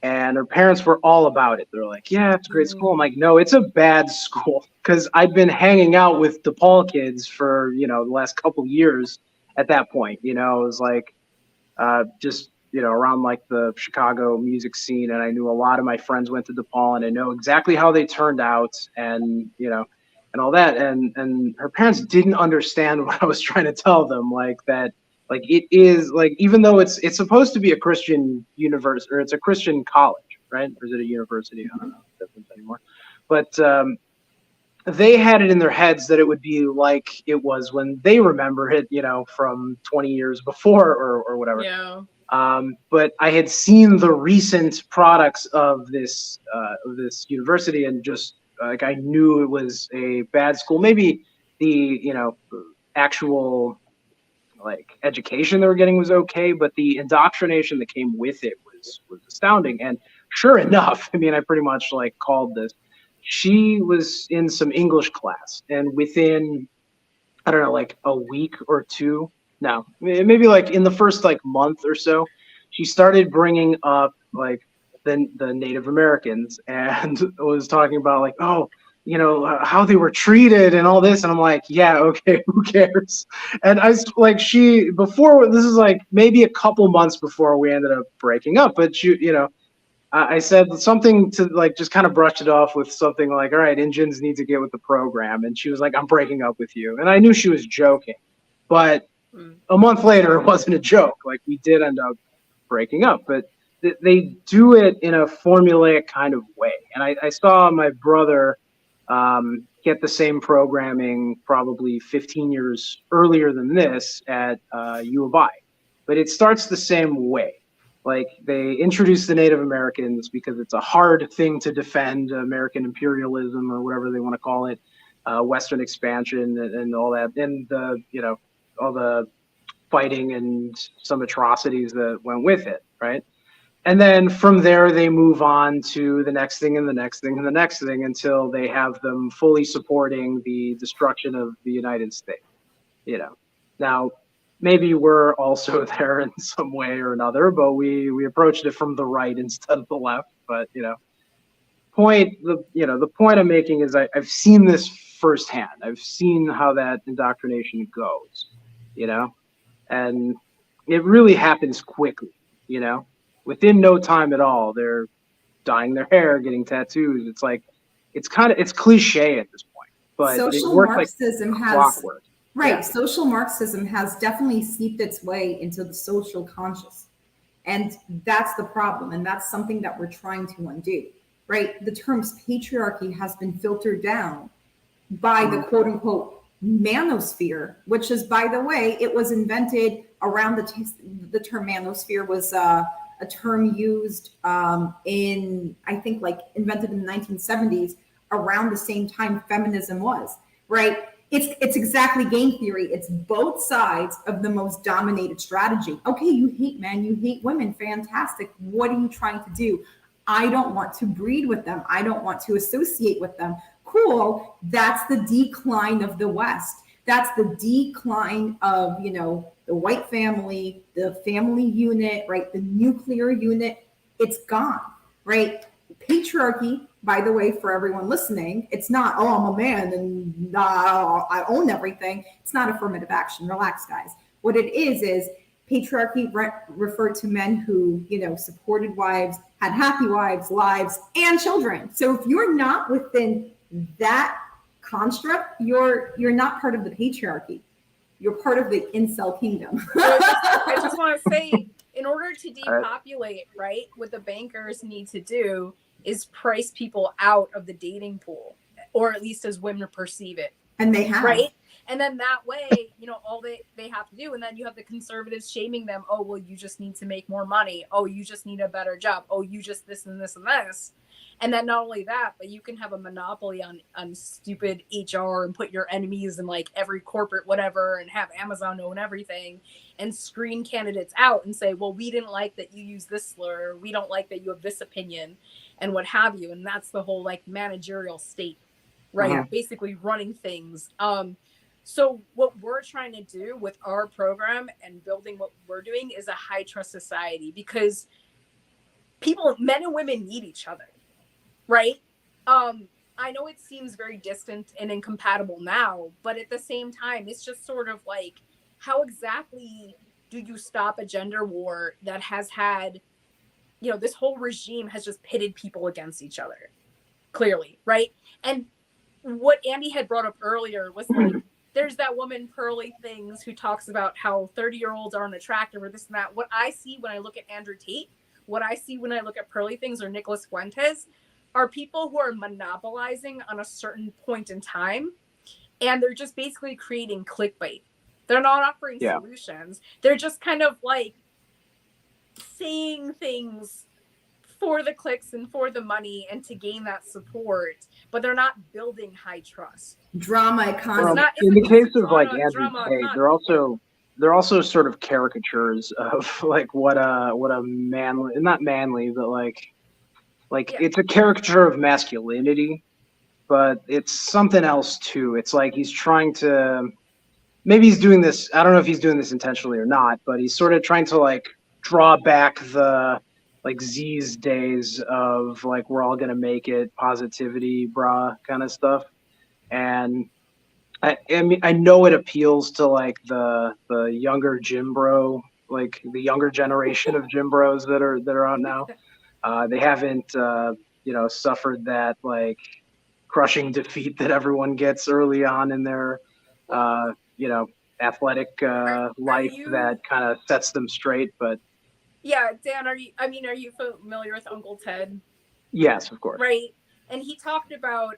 And her parents were all about it. They're like, yeah, it's a great school. I'm like, no, it's a bad school. Because I'd been hanging out with DePaul kids for, the last couple years at that point. It was like just, around like the Chicago music scene. And I knew a lot of my friends went to DePaul, and I know exactly how they turned out and, and all that. And her parents didn't understand what I was trying to tell them, like that. Like it is like, even though it's supposed to be a Christian university, or it's a Christian college, right? Or is it a university? I don't know the difference anymore. But they had it in their heads that it would be like it was when they remember it, from 20 years before or whatever. Yeah. But I had seen the recent products of this university, and just like I knew it was a bad school. Maybe the actual like education they were getting was okay, but the indoctrination that came with it was astounding. And sure enough, I mean, I pretty much like called this. She was in some English class, and within, I don't know, like a week or two, no, maybe like in the first like month or so, she started bringing up like the Native Americans, and was talking about like, oh, how they were treated and all this. And I'm like, yeah, okay, who cares? And I like, before, this is like maybe a couple months before we ended up breaking up, but I said something to like just kind of brush it off with something like, all right, Indians need to get with the program. And she was like, I'm breaking up with you. And I knew she was joking, but a month later, it wasn't a joke. Like, we did end up breaking up, but they do it in a formulaic kind of way. And I saw my brother get the same programming probably 15 years earlier than this at U of I. But it starts the same way. Like, they introduce the Native Americans because it's a hard thing to defend, American imperialism or whatever they want to call it, Western expansion and all that, and all the fighting and some atrocities that went with it, right? And then from there, they move on to the next thing and the next thing and the next thing until they have them fully supporting the destruction of the United States. Now, maybe we're also there in some way or another, but we approached it from the right instead of the left. But the point I'm making is I've seen this firsthand. I've seen how that indoctrination goes, and it really happens quickly, within no time at all. They're dyeing their hair, getting tattoos. It's like, it's cliche at this point, but social it works Marxism like has clockwork. right. Yeah. Social Marxism has definitely seeped its way into the social conscious, and that's the problem. And that's something that we're trying to undo, right? The terms patriarchy has been filtered down by the quote unquote manosphere, which is, by the way, it was invented around the term manosphere was a term used in, I think, like invented in the 1970s, around the same time feminism was, right? It's exactly game theory. It's both sides of the most dominated strategy. Okay, you hate men, you hate women, fantastic. What are you trying to do? I don't want to breed with them. I don't want to associate with them. Cool. That's the decline of the West. That's the decline of, the white family, the family unit, right? The nuclear unit. It's gone, right? Patriarchy, by the way, for everyone listening, it's not, oh, I'm a man and I own everything. It's not affirmative action. Relax, guys. What it is patriarchy referred to men who, supported wives, had happy wives, lives, and children. So if you're not within that construct, you're not part of the patriarchy. You're part of the incel kingdom. I just want to say, in order to depopulate, right, what the bankers need to do is price people out of the dating pool, or at least as women perceive it. And they have. Right? And then that way, you know, all they have to do, and then you have the conservatives shaming them. Oh, well, you just need to make more money. Oh, you just need a better job. Oh, you just this and this and this. And then not only that, but you can have a monopoly on stupid HR and put your enemies in like every corporate whatever and have Amazon own everything and screen candidates out and say, well, we didn't like that you use this slur. We don't like that you have this opinion and what have you. And that's the whole like managerial state, right? Yeah. Basically running things. So what we're trying to do with our program and building what we're doing is a high trust society, because people, men and women, need each other, right? I know it seems very distant and incompatible now, but at the same time, it's just sort of like, how exactly do you stop a gender war that has had, you know, this whole regime has just pitted people against each other, clearly, right? And what Andy had brought up earlier was like, there's that woman Pearly Things who talks about how 30-year-olds aren't attractive or this and that. What I see when I look at Andrew Tate, what I see when I look at Pearly Things or Nicholas Fuentes, are people who are monopolizing on a certain point in time, and they're just basically creating clickbait. They're not offering solutions. They're just kind of like saying things for the clicks and for the money and to gain that support, but they're not building high trust. Drama economy. In the case of like Andrew Tate, they're also sort of caricatures of like what a manly, not manly, but like it's a caricature of masculinity, but it's something else too. It's like he's trying to, maybe he's doing this, I don't know if he's doing this intentionally or not, but he's sort of trying to like draw back the like Z's days of like, we're all gonna make it, positivity, brah, kind of stuff. And I mean, I know it appeals to like the younger gym bro, like the younger generation of gym bros that are out now. They haven't, suffered that like crushing defeat that everyone gets early on in their, athletic life that kind of sets them straight. But yeah, Dan, are you familiar with Uncle Ted? Yes, of course. Right. And he talked about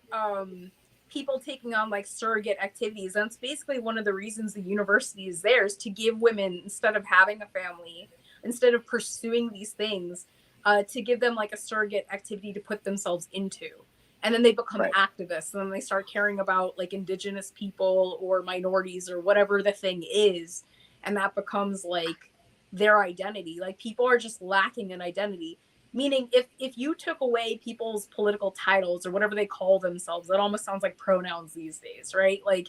people taking on like surrogate activities. And it's basically one of the reasons the university is there, is to give women, instead of having a family, instead of pursuing these things, to give them like a surrogate activity to put themselves into. And then they become activists, and then they start caring about like indigenous people or minorities or whatever the thing is. And that becomes like their identity. Like people are just lacking an identity. Meaning if you took away people's political titles or whatever they call themselves, that almost sounds like pronouns these days, right? Like,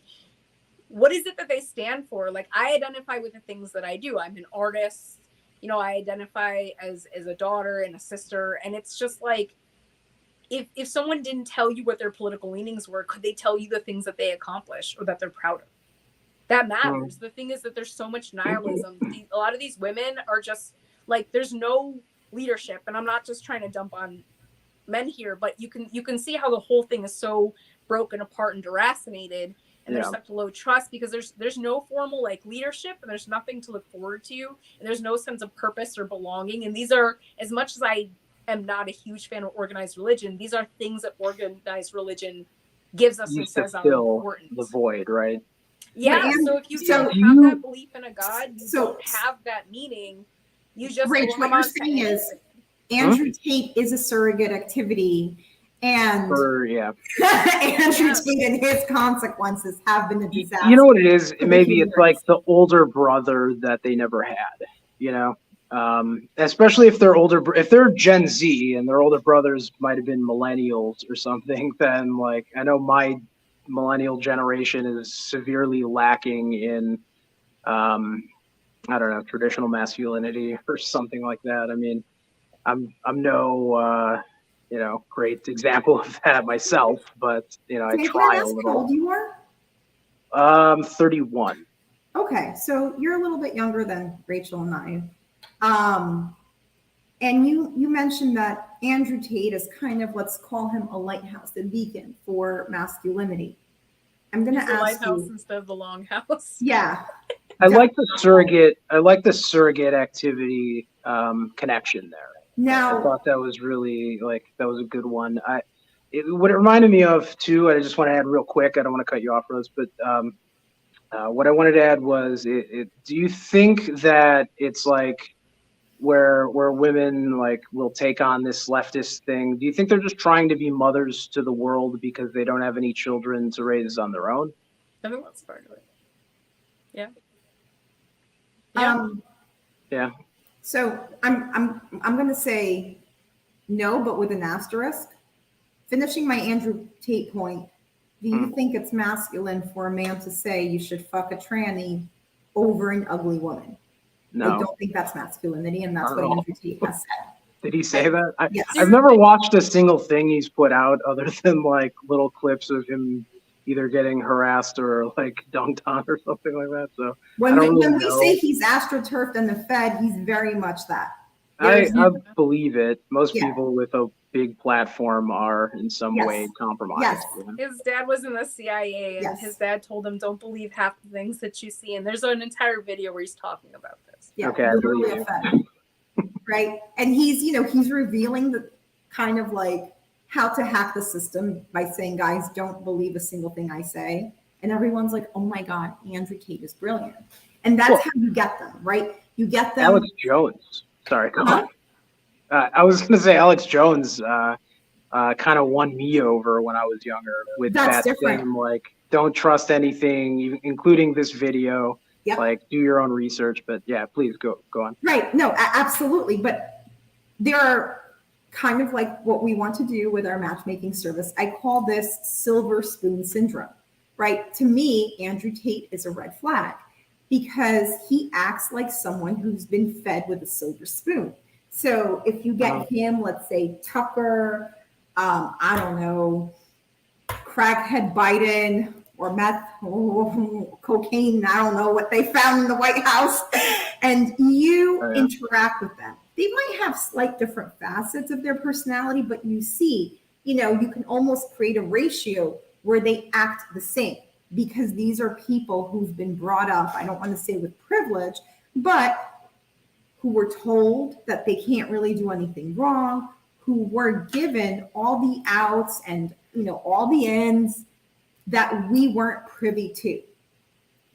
what is it that they stand for? Like, I identify with the things that I do. I'm an artist. You know, I identify as a daughter and a sister. And it's just like, if someone didn't tell you what their political leanings were, could they tell you the things that they accomplished or that they're proud of? That matters. The thing is that there's so much nihilism. A lot of these women are just like, there's no leadership. And I'm not just trying to dump on men here, but you can see how the whole thing is so broken apart and deracinated. And there's such low trust because there's no formal like leadership, and there's nothing to look forward to, and there's no sense of purpose or belonging. And these are, as much as I am not a huge fan of organized religion, these are things that organized religion gives us and says are important. The void, right? Yeah. So if you don't have that belief in a God, you don't have that meaning. You just Rach, what you're saying is Andrew Tate is a surrogate activity. And Andrew Tate and his consequences have been a disaster. You know what it is? Maybe it's like the older brother that they never had, you know? Especially if they're older, if they're Gen Z and their older brothers might have been millennials or something, then like, I know my millennial generation is severely lacking in, I don't know, traditional masculinity or something like that. I mean, I'm no, great example of that myself, but I try a little. How old you are? 31. Okay, so you're a little bit younger than Rachel and I. And you mentioned that Andrew Tate is kind of, let's call him a lighthouse, a beacon for masculinity. I'm going to ask lighthouse you instead of the longhouse. Yeah. I like the surrogate activity connection there. Now, I thought that was really that was a good one. What it reminded me of too, I just want to add real quick. I don't want to cut you off, Rose, but what I wanted to add was, do you think that it's where women will take on this leftist thing? Do you think they're just trying to be mothers to the world because they don't have any children to raise on their own? I think that's part of it. Yeah. Yeah. So I'm going to say no, but with an asterisk. Finishing my Andrew Tate point, do you think it's masculine for a man to say you should fuck a tranny over an ugly woman? No. I don't think that's masculinity, and that's what Andrew Tate has said. Did he say that? Yes. I've never watched a single thing he's put out other than little clips of him either getting harassed or dunked on or something like that. So when we say he's astroturfed and the Fed, he's very much that. I believe it. Most people with a big platform are in some way compromised. Yes. His dad was in the CIA, and his dad told him, "Don't believe half the things that you see." And there's an entire video where he's talking about this. Yeah, okay, literally a Fed. Right, and he's revealing the kind of how to hack the system by saying, "Guys, don't believe a single thing I say," and everyone's like, "Oh my God, Andrew Tate is brilliant," and that's how you get them, right? You get them. Alex Jones. Sorry, go on. I was going to say Alex Jones kind of won me over when I was younger with that thing, don't trust anything, including this video. Yep. Do your own research. But yeah, please go on. Right. No, absolutely. But there are kind of what we want to do with our matchmaking service. I call this silver spoon syndrome, right? To me, Andrew Tate is a red flag because he acts like someone who's been fed with a silver spoon. So if you get him, let's say Tucker, I don't know, crackhead Biden or meth, cocaine, I don't know what they found in the White House, and you interact with them. They might have slight different facets of their personality, but you see, you can almost create a ratio where they act the same because these are people who've been brought up, I don't want to say with privilege, but who were told that they can't really do anything wrong, who were given all the outs and all the ends that we weren't privy to.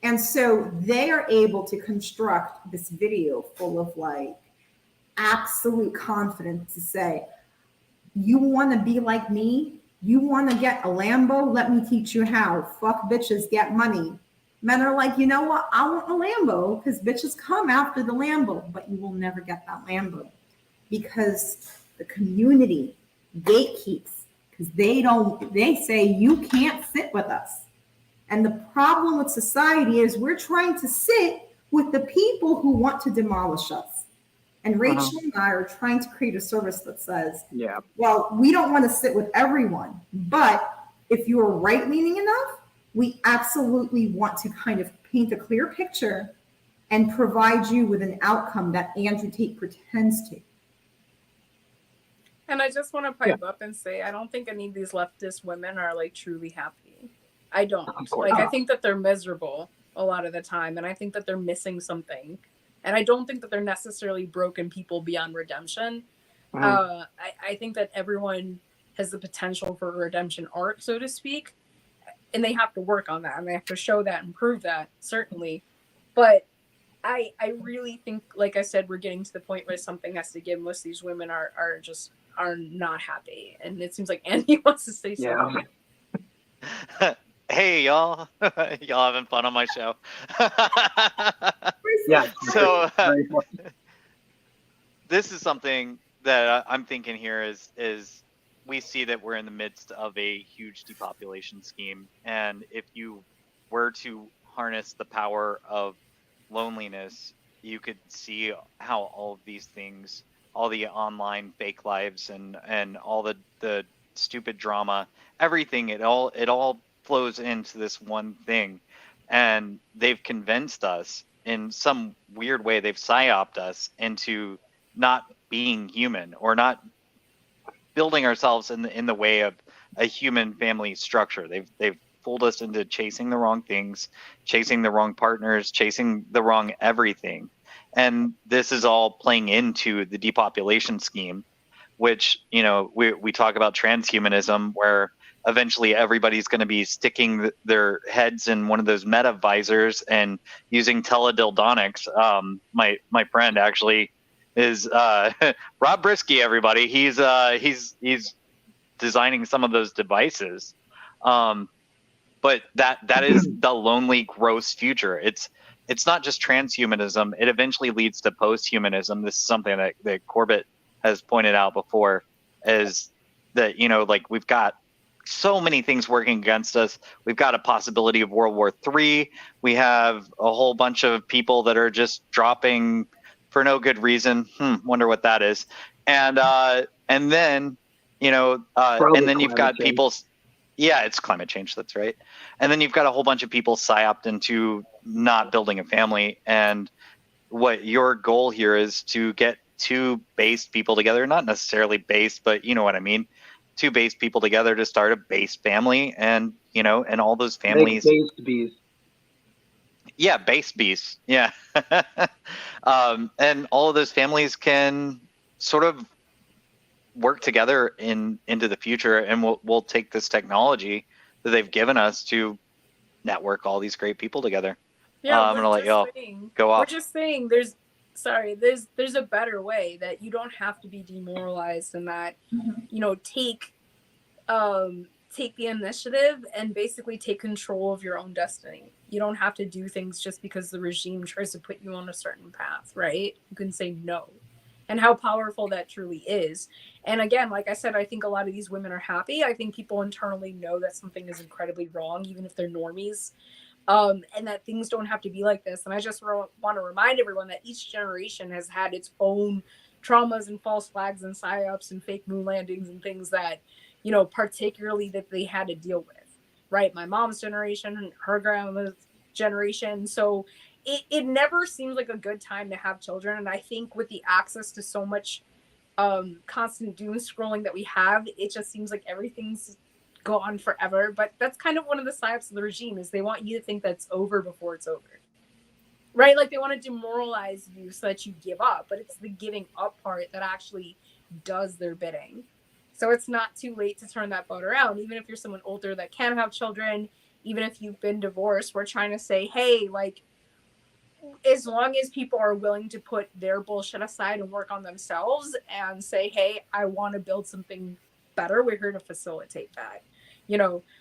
And so they are able to construct this video full of absolute confidence to say, you want to be like me? You want to get a Lambo? Let me teach you how. Fuck bitches, get money. Men are like, you know what? I want a Lambo because bitches come after the Lambo, but you will never get that Lambo because the community gatekeeps because they say you can't sit with us. And the problem with society is we're trying to sit with the people who want to demolish us. And Rachel and I are trying to create a service that says, well, we don't want to sit with everyone, but if you are right-leaning enough, we absolutely want to kind of paint a clear picture and provide you with an outcome that Andrew Tate pretends to. And I just want to pipe up and say, I don't think any of these leftist women are truly happy. I don't. I think that they're miserable a lot of the time. And I think that they're missing something. And I don't think that they're necessarily broken people beyond redemption. I think that everyone has the potential for a redemption arc, so to speak. And they have to work on that, and they have to show that and prove that, certainly. But I really think, like I said, we're getting to the point where something has to give. Most of these women are not happy. And it seems like Andy wants to say something. Yeah. Hey, y'all. Y'all having fun on my show? Yeah. So this is something that I'm thinking here is we see that we're in the midst of a huge depopulation scheme. And if you were to harness the power of loneliness, you could see how all of these things, all the online fake lives and all the stupid drama, everything, it all flows into this one thing. And they've convinced us in some weird way, they've psyoped us into not being human or not building ourselves in the way of a human family structure. They've fooled us into chasing the wrong things, chasing the wrong partners, chasing the wrong everything. And this is all playing into the depopulation scheme, which, we talk about transhumanism, where eventually everybody's going to be sticking their heads in one of those meta visors and using teledildonics. My friend actually is Rob Brisky. Everybody, he's designing some of those devices. But that is the lonely, gross future. It's not just transhumanism. It eventually leads to posthumanism. This is something that Corbett has pointed out before, is that, like, we've got so many things working against us. We've got a possibility of World War III. We have a whole bunch of people that are just dropping for no good reason. Wonder what that is. And then, and then you've got people. Yeah, it's climate change. That's right. And then you've got a whole bunch of people psyoped into not building a family. And what your goal here is to get two based people together, not necessarily based, but you know what I mean. Two based people together to start a based family, and and all those families. Based bees. Yeah, based bees. Yeah, and all of those families can sort of work together into the future, and we'll take this technology that they've given us to network all these great people together. Yeah, I'm gonna let y'all go off. We're just saying there's a better way, that you don't have to be demoralized, and that take the initiative and basically take control of your own destiny. You don't have to do things just because the regime tries to put you on a certain path, right? You can say no. And how powerful that truly is. And again, like I said, I think a lot of these women are happy. I think people internally know that something is incredibly wrong, even if they're normies, and that things don't have to be like this. And I just want to remind everyone that each generation has had its own traumas and false flags and psyops and fake moon landings and things that, particularly that they had to deal with, right? My mom's generation, her grandma's generation. So it never seems like a good time to have children. And I think with the access to so much constant doom scrolling that we have, it just seems like everything's gone forever. But that's kind of one of the psyops of the regime, is they want you to think that's over before it's over, right? Like they want to demoralize you so that you give up, but it's the giving up part that actually does their bidding. So it's not too late to turn that boat around. Even if you're someone older that can have children, even if you've been divorced, we're trying to say, hey, like, as long as people are willing to put their bullshit aside and work on themselves and say, hey, I want to build something better, we're here to facilitate that.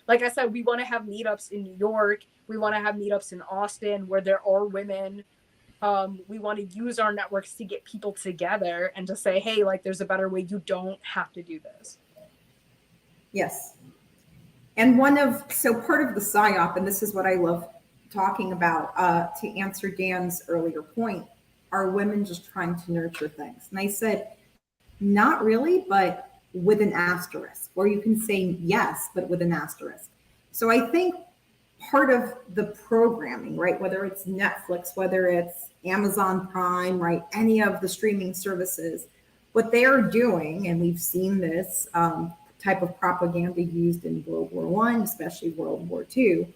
Like I said, we want to have meetups in New York. We want to have meetups in Austin where there are women. We want to use our networks to get people together and to say, hey, like, there's a better way. You don't have to do this. Yes. And part of the PSYOP, and this is what I love talking about, to answer Dan's earlier point, are women just trying to nurture things? And I said, not really, but with an asterisk, or you can say yes, but with an asterisk. So I think part of the programming, right, whether it's Netflix, whether it's Amazon Prime, right, any of the streaming services, what they are doing, and we've seen this type of propaganda used in World War I, especially World War II,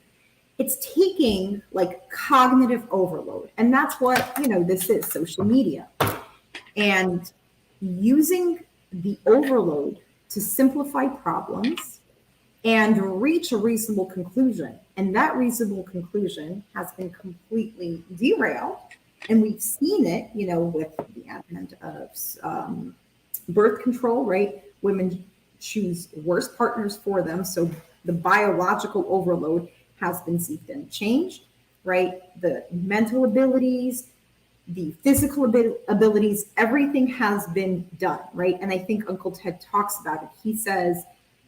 it's taking like cognitive overload. And that's what, this is, social media. And using the overload to simplify problems and reach a reasonable conclusion. And that reasonable conclusion has been completely derailed. And we've seen it, with the advent of birth control, right? Women choose worse partners for them. So the biological overload has been seeped and changed, right? The mental abilities, the physical abilities, everything has been done, right? And I think Uncle Ted talks about it. He says,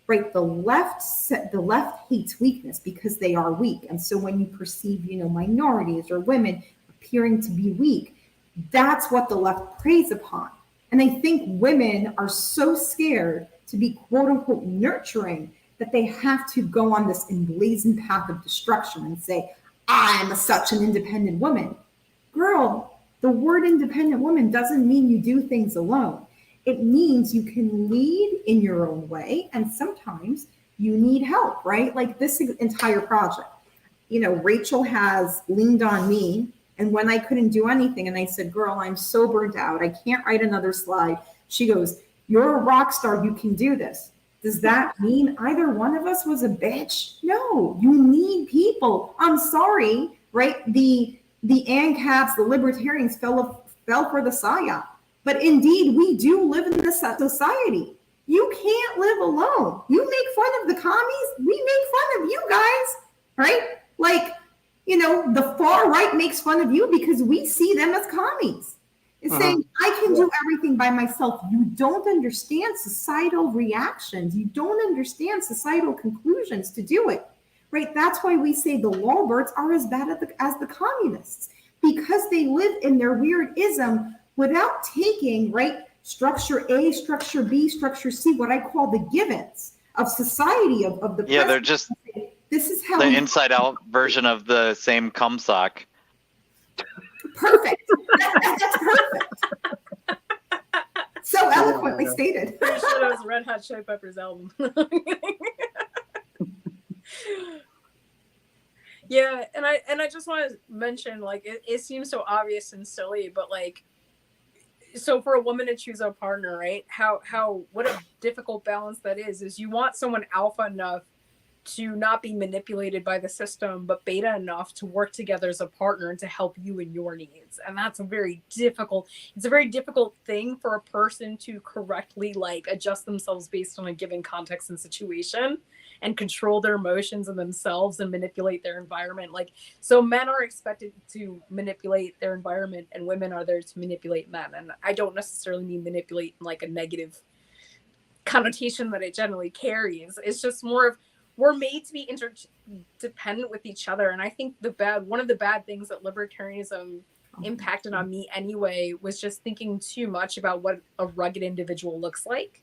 right, the left hates weakness because they are weak. And so when you perceive, minorities or women appearing to be weak, that's what the left preys upon. And I think women are so scared to be quote unquote nurturing that they have to go on this emblazoned path of destruction and say, I'm such an independent woman. Girl, the word independent woman doesn't mean you do things alone. It means you can lead in your own way, and sometimes you need help, right? Like this entire project. Rachel has leaned on me And when I couldn't do anything and I said, girl, I'm so burnt out, I can't write another slide, she goes, you're a rock star, you can do this. Does that mean either one of us was a bitch? No, you need people. I'm sorry, right? The ANCAPs, the libertarians fell for the psyop. But indeed, we do live in this society. You can't live alone. You make fun of the commies, we make fun of you guys, right? Like, you know, the far right makes fun of you because we see them as commies. It's saying, I can do everything by myself. You don't understand societal reactions. You don't understand societal conclusions to do it, right? That's why we say the lawbirds are as bad as the communists, because they live in their weird ism without taking, right, structure A, structure B, structure C, what I call the givens of society, of the Yeah, they're just this is how the inside out version of the same cum sock. Perfect. That's perfect. So eloquently stated. Pretty sure that was Red Hot Chili Peppers album. Yeah, and I just want to mention, like, it seems so obvious and silly, but like, so for a woman to choose a partner, right? How what a difficult balance that is you want someone alpha enough to not be manipulated by the system, but beta enough to work together as a partner and to help you in your needs. And that's a very difficult thing for a person to correctly like adjust themselves based on a given context and situation and control their emotions and themselves and manipulate their environment. Like, so men are expected to manipulate their environment and women are there to manipulate men. And I don't necessarily mean manipulate in like a negative connotation that it generally carries. It's just more of, we're made to be interdependent with each other. And I think one of the bad things that libertarianism impacted on me anyway was just thinking too much about what a rugged individual looks like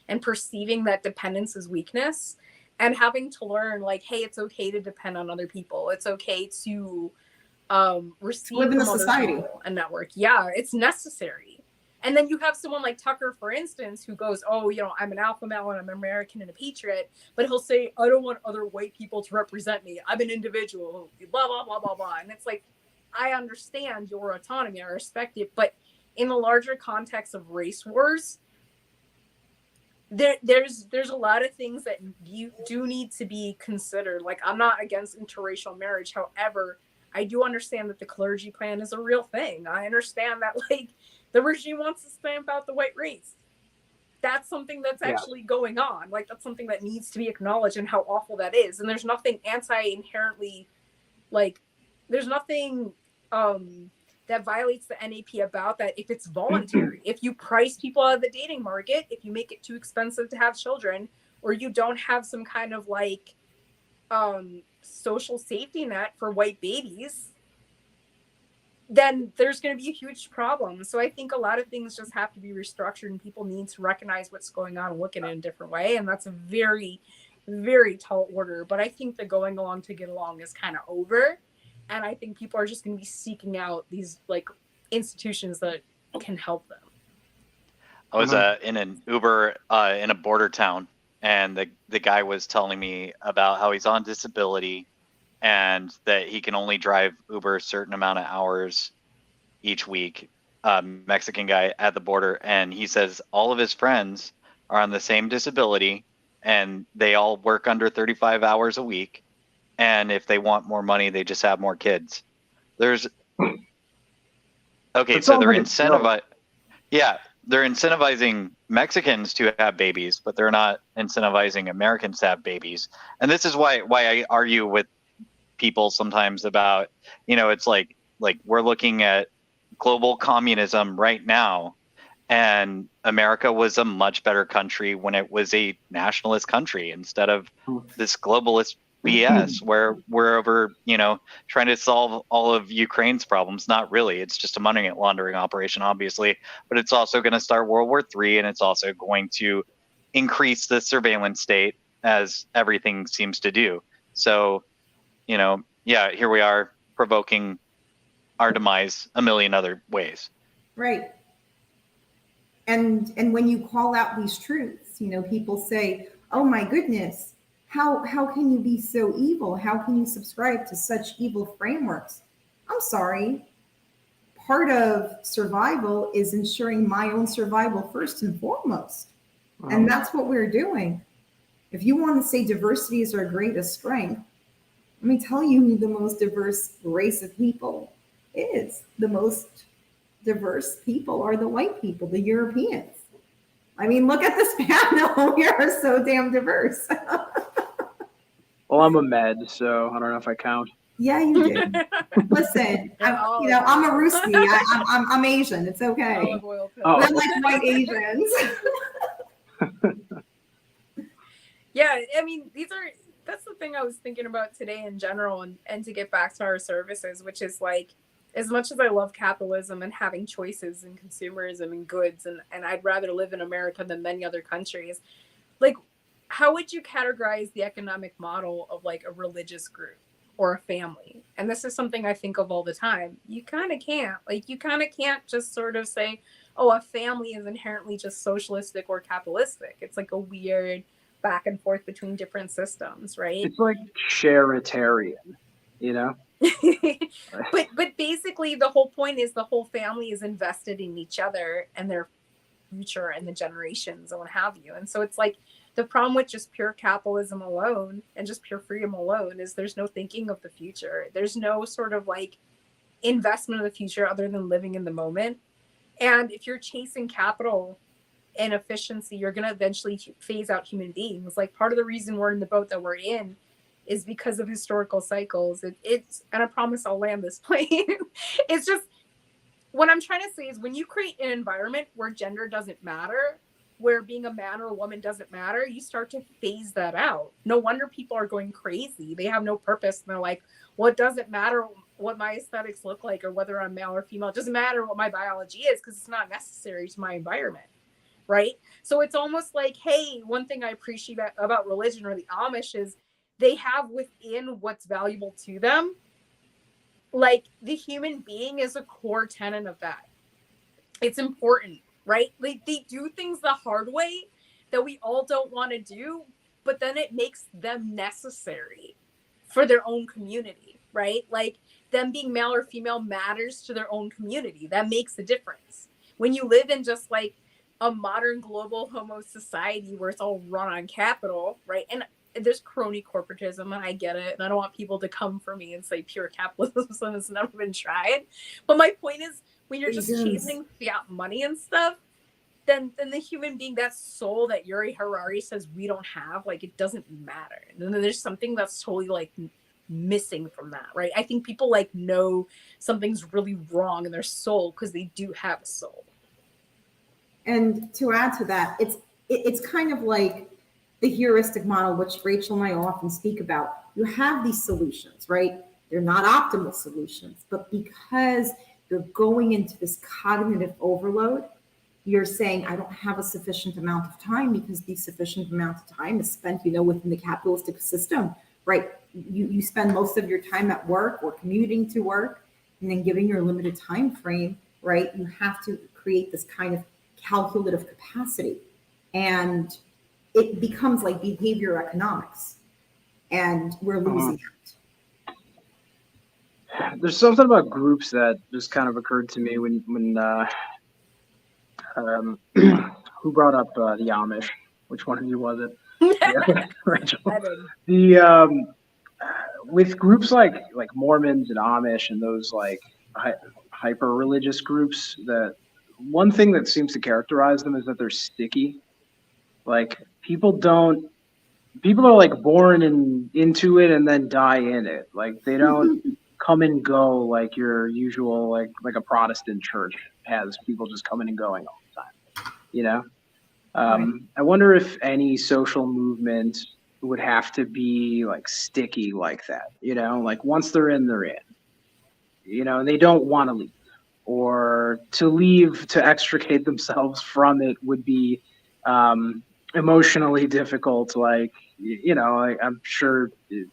and perceiving that dependence as weakness and having to learn, like, hey, it's okay to depend on other people. It's okay to receive live in from a other society. people and network. Yeah, it's necessary. And then you have someone like Tucker, for instance, who goes, oh, you know, I'm an alpha male and I'm American and a patriot, but he'll say, I don't want other white people to represent me. I'm an individual, blah, blah, blah, blah, blah. And it's like, I understand your autonomy, I respect it, but in the larger context of race wars, there's a lot of things that you do need to be considered. Like, I'm not against interracial marriage. However, I do understand that the clergy plan is a real thing. I understand that, like, the regime wants to stamp out the white race. That's something that's actually going on. Like, that's something that needs to be acknowledged and how awful that is. And there's nothing anti-inherently, like, there's nothing that violates the NAP about that if it's voluntary. If you price people out of the dating market, if you make it too expensive to have children, or you don't have some kind of, like, social safety net for white babies, then there's going to be a huge problem. So I think a lot of things just have to be restructured and people need to recognize what's going on and look at it in a different way. And that's a very, very tall order. But I think the going along to get along is kind of over. And I think people are just going to be seeking out these, like, institutions that can help them. I was in an Uber in a border town, and the guy was telling me about how he's on disability and that he can only drive Uber a certain amount of hours each week. Mexican guy at the border, and he says all of his friends are on the same disability and they all work under 35 hours a week. And if they want more money, they just have more kids. There's okay, so they're incentivized. Yeah, they're incentivizing Mexicans to have babies, but they're not incentivizing Americans to have babies. And this is why I argue with people sometimes about, you know, it's like we're looking at global communism right now, and America was a much better country when it was a nationalist country instead of this globalist BS where we're over, you know, trying to solve all of Ukraine's problems. Not really. It's just a money laundering operation, obviously, but it's also going to start World War III, and it's also going to increase the surveillance state, as everything seems to do. So, you know, yeah, here we are provoking our demise a million other ways. Right. And when you call out these truths, you know, people say, oh my goodness, how can you be so evil? How can you subscribe to such evil frameworks? I'm sorry. part of survival is ensuring my own survival first and foremost. And that's what we're doing. If you want to say diversity is our greatest strength, let me tell you who the most diverse race of people is. The most diverse people are the white people, the Europeans. I mean, look at this panel. We are so damn diverse. Well, I'm a med, so I don't know if I count. Yeah, you did. Listen, I'm a Ruski. I'm Asian. It's okay. Olive oil pill. We're like white Asians. Yeah, I mean, that's the thing I was thinking about today in general, and to get back to our services, which is like, as much as I love capitalism and having choices in consumerism and goods, and I'd rather live in America than many other countries, like, how would you categorize the economic model of like a religious group or a family? And this is something I think of all the time. You kind of can't. Like, you kind of can't just sort of say, oh, a family is inherently just socialistic or capitalistic. It's like a weird back and forth between different systems, right? It's like sharitarian, you know? but basically the whole point is the whole family is invested in each other and their future and the generations and what have you. And so it's like, the problem with just pure capitalism alone and just pure freedom alone is there's no thinking of the future. There's no sort of like investment of the future other than living in the moment. And if you're chasing capital and efficiency, you're going to eventually phase out human beings. Like, part of the reason we're in the boat that we're in is because of historical cycles. It's, and I promise I'll land this plane. It's just, what I'm trying to say is, when you create an environment where gender doesn't matter, where being a man or a woman doesn't matter, you start to phase that out. No wonder people are going crazy. They have no purpose. And they're like, well, it doesn't matter what my aesthetics look like or whether I'm male or female. It doesn't matter what my biology is because it's not necessary to my environment. Right? So it's almost like, hey, one thing I appreciate about religion or the Amish is they have within what's valuable to them, like, the human being is a core tenet of that. It's important, right? Like, they do things the hard way that we all don't want to do, but then it makes them necessary for their own community, right? Like, them being male or female matters to their own community. That makes a difference. When you live in just like a modern global homo society where it's all run on capital, right? And there's crony corporatism, and I get it. And I don't want people to come for me and say pure capitalism has never been tried. But my point is, when you're just chasing fiat money and stuff, then the human being, that soul that Yuri Harari says we don't have, like, it doesn't matter. And then there's something that's totally like missing from that, right? I think people like know something's really wrong in their soul because they do have a soul. And to add to that, it's kind of like the heuristic model, which Rachel and I often speak about. You have these solutions, right? They're not optimal solutions, but because you're going into this cognitive overload, you're saying, I don't have a sufficient amount of time because the sufficient amount of time is spent, within the capitalistic system, right? You spend most of your time at work or commuting to work, and then given your limited time frame, right? You have to create this kind of calculative capacity, and it becomes like behavior economics, and we're losing it. There's something about groups that just kind of occurred to me when who brought up the Amish? Which one of you was it? Yeah, Rachel. The with groups like Mormons and Amish and those like hyper religious groups, that one thing that seems to characterize them is that they're sticky. Like, people are like born into it and then die in it. Like, they don't come and go like your usual like a Protestant church has people just coming and going all the time. Right. I wonder if any social movement would have to be like sticky like that. Like, once they're in, they're in. And they don't want to leave. Or to leave, to extricate themselves from it would be emotionally difficult. Like, I'm sure if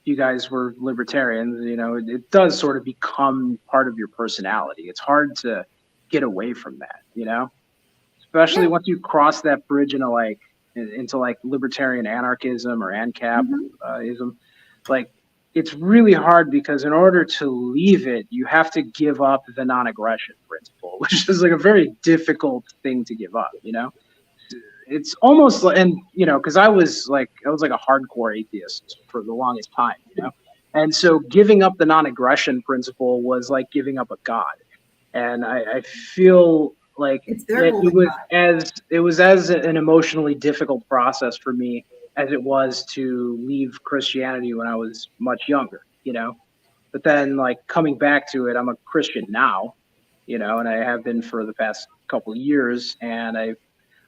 you guys were libertarians, it does sort of become part of your personality. It's hard to get away from that, especially once you cross that bridge into libertarian anarchism or ANCAPism. Like, it's really hard because in order to leave it, you have to give up the non-aggression principle, which is like a very difficult thing to give up, you know? It's almost like, and you know, because I was like a hardcore atheist for the longest time, you know? And so giving up the non-aggression principle was like giving up a god. And I feel like It's their it was as an emotionally difficult process for me as it was to leave Christianity when I was much younger, you know. But then like coming back to it, I'm a Christian now, you know, and I have been for the past couple of years, and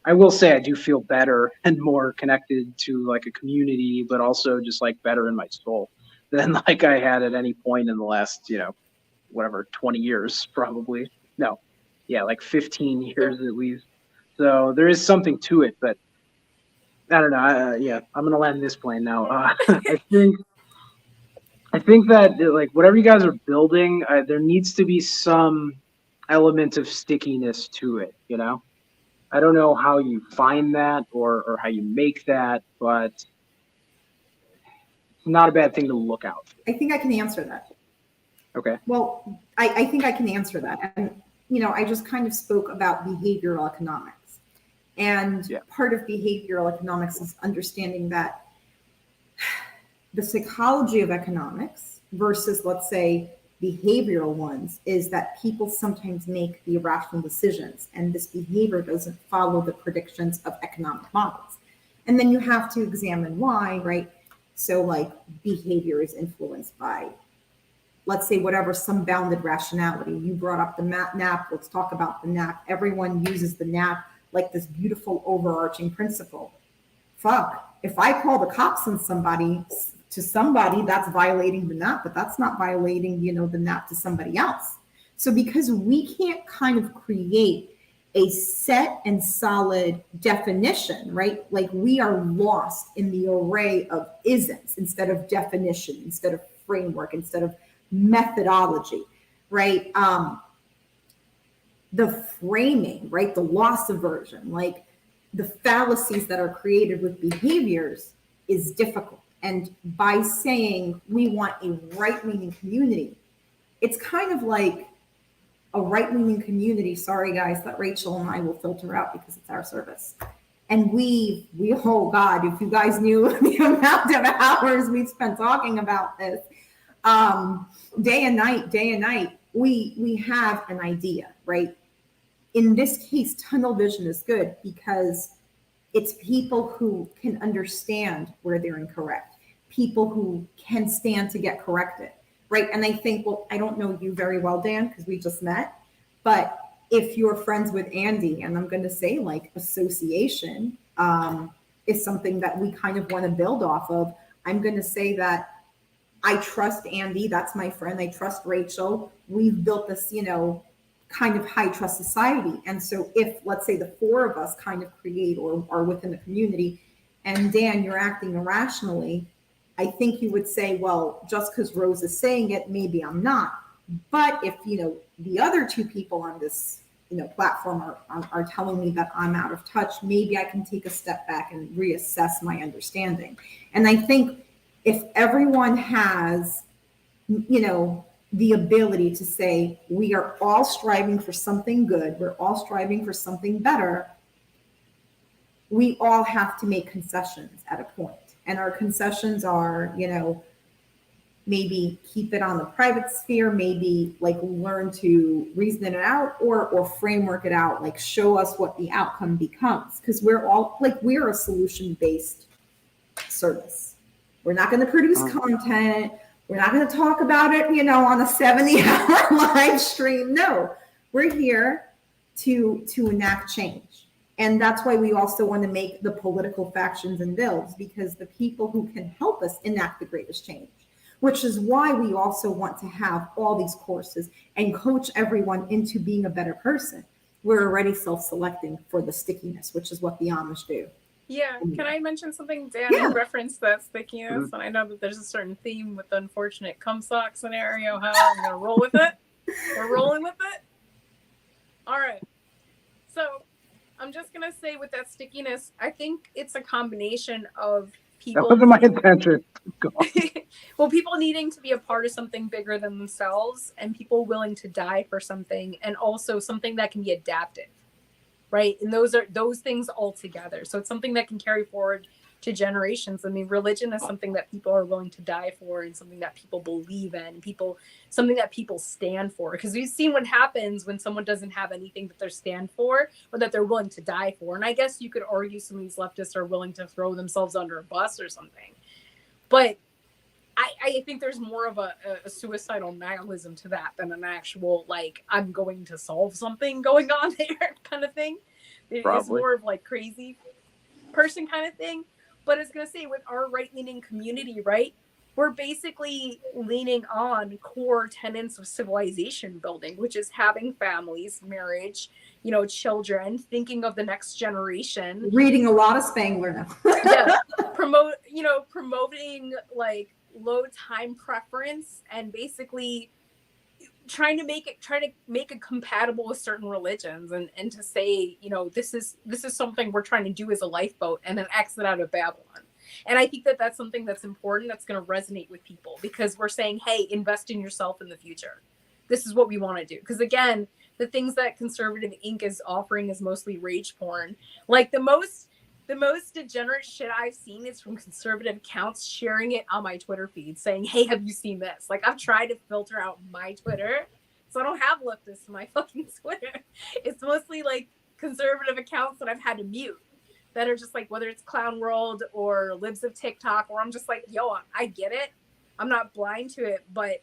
I will say I do feel better and more connected to like a community, but also just like better in my soul than like I had at any point in the last, you know, whatever, 20 years probably. No, yeah, like 15 years at least. So there is something to it, but I don't know. Yeah, I'm gonna land this plane now. I think that like whatever you guys are building, there needs to be some element of stickiness to it. You know, I don't know how you find that or how you make that, but it's not a bad thing to look out for. I think I can answer that. Okay. Well, I think I can answer that. And, you know, I just kind of spoke about behavioral economics. And part of behavioral economics is understanding that the psychology of economics versus, let's say, behavioral ones is that people sometimes make the irrational decisions, and this behavior doesn't follow the predictions of economic models. And then you have to examine why, right? So, like, behavior is influenced by, let's say, whatever, some bounded rationality. You brought up the nap. Let's talk about the nap. Everyone uses the nap like this beautiful overarching principle. Fuck, if I call the cops on somebody, that's violating the nap, but that's not violating, you know, the nap to somebody else. So because we can't kind of create a set and solid definition, right? Like we are lost in the array of isms instead of definition, instead of framework, instead of methodology, right? The framing, right? The loss aversion, like the fallacies that are created with behaviors is difficult. And by saying we want a right-leaning community, it's kind of like a right-leaning community. Sorry, guys, that Rachel and I will filter out because it's our service. And we, oh God, if you guys knew the amount of hours we've spent talking about this, day and night, we have an idea, right? In this case, tunnel vision is good because it's people who can understand where they're incorrect, people who can stand to get corrected, right? And I think, well, I don't know you very well, Dan, because we just met, but if you're friends with Andy, and I'm going to say like association is something that we kind of want to build off of, I'm going to say that I trust Andy. That's my friend. I trust Rachel. We've built this, you know, kind of high trust society. And so if, let's say, the four of us kind of create or are within the community, and Dan, you're acting irrationally, I think you would say, well, just because Rose is saying it, maybe I'm not. But if, you know, the other two people on this, you know, platform are telling me that I'm out of touch, maybe I can take a step back and reassess my understanding. And I think if everyone has, you know, the ability to say, we are all striving for something good, we're all striving for something better, we all have to make concessions at a point. And our concessions are, you know, maybe keep it on the private sphere, maybe like learn to reason it out or framework it out, like show us what the outcome becomes. Because we're all like, we're a solution-based service. We're not going to produce content. We're not going to talk about it, you know, on a 70-hour live stream. No, we're here to enact change. And that's why we also want to make the political factions and bills, because the people who can help us enact the greatest change, which is why we also want to have all these courses and coach everyone into being a better person. We're already self-selecting for the stickiness, which is what the Amish do. Yeah, can I mention something? Dan, Yeah. You referenced that stickiness, and I know that there's a certain theme with the unfortunate cum sock scenario. How I'm going to roll with it. We're rolling with it. All right. So I'm just going to say with that stickiness, I think it's a combination of That people wasn't my intention. Go on. well, people needing to be a part of something bigger than themselves, and people willing to die for something, and also something that can be adaptive, right? And those are those things all together. So it's something that can carry forward to generations. I mean, religion is something that people are willing to die for, and something that people believe in, and something that people stand for. Because we've seen what happens when someone doesn't have anything that they stand for or that they're willing to die for. And I guess you could argue some of these leftists are willing to throw themselves under a bus or something. But I think there's more of a suicidal nihilism to that than an actual, like, I'm going to solve something going on there kind of thing. It's more of like crazy person kind of thing. But I was going to say, with our right-leaning community, right, we're basically leaning on core tenets of civilization building, which is having families, marriage, children, thinking of the next generation. Reading a lot of Spangler now. Yeah, promoting like low time preference, and basically trying to make it compatible with certain religions, and to say, this is something we're trying to do as a lifeboat, and then exit out of Babylon. And I think that that's something that's important, that's going to resonate with people, because we're saying, hey, invest in yourself in the future. This is what we want to do. Because again, the things that Conservative Inc. is offering is mostly rage porn. Like the most degenerate shit I've seen is from conservative accounts sharing it on my Twitter feed, saying, hey, have you seen this? Like, I've tried to filter out my Twitter, so I don't have leftists in my fucking Twitter. It's mostly like conservative accounts that I've had to mute, that are just like, whether it's Clown World or Libs of TikTok, where I'm just like, yo, I get it. I'm not blind to it, but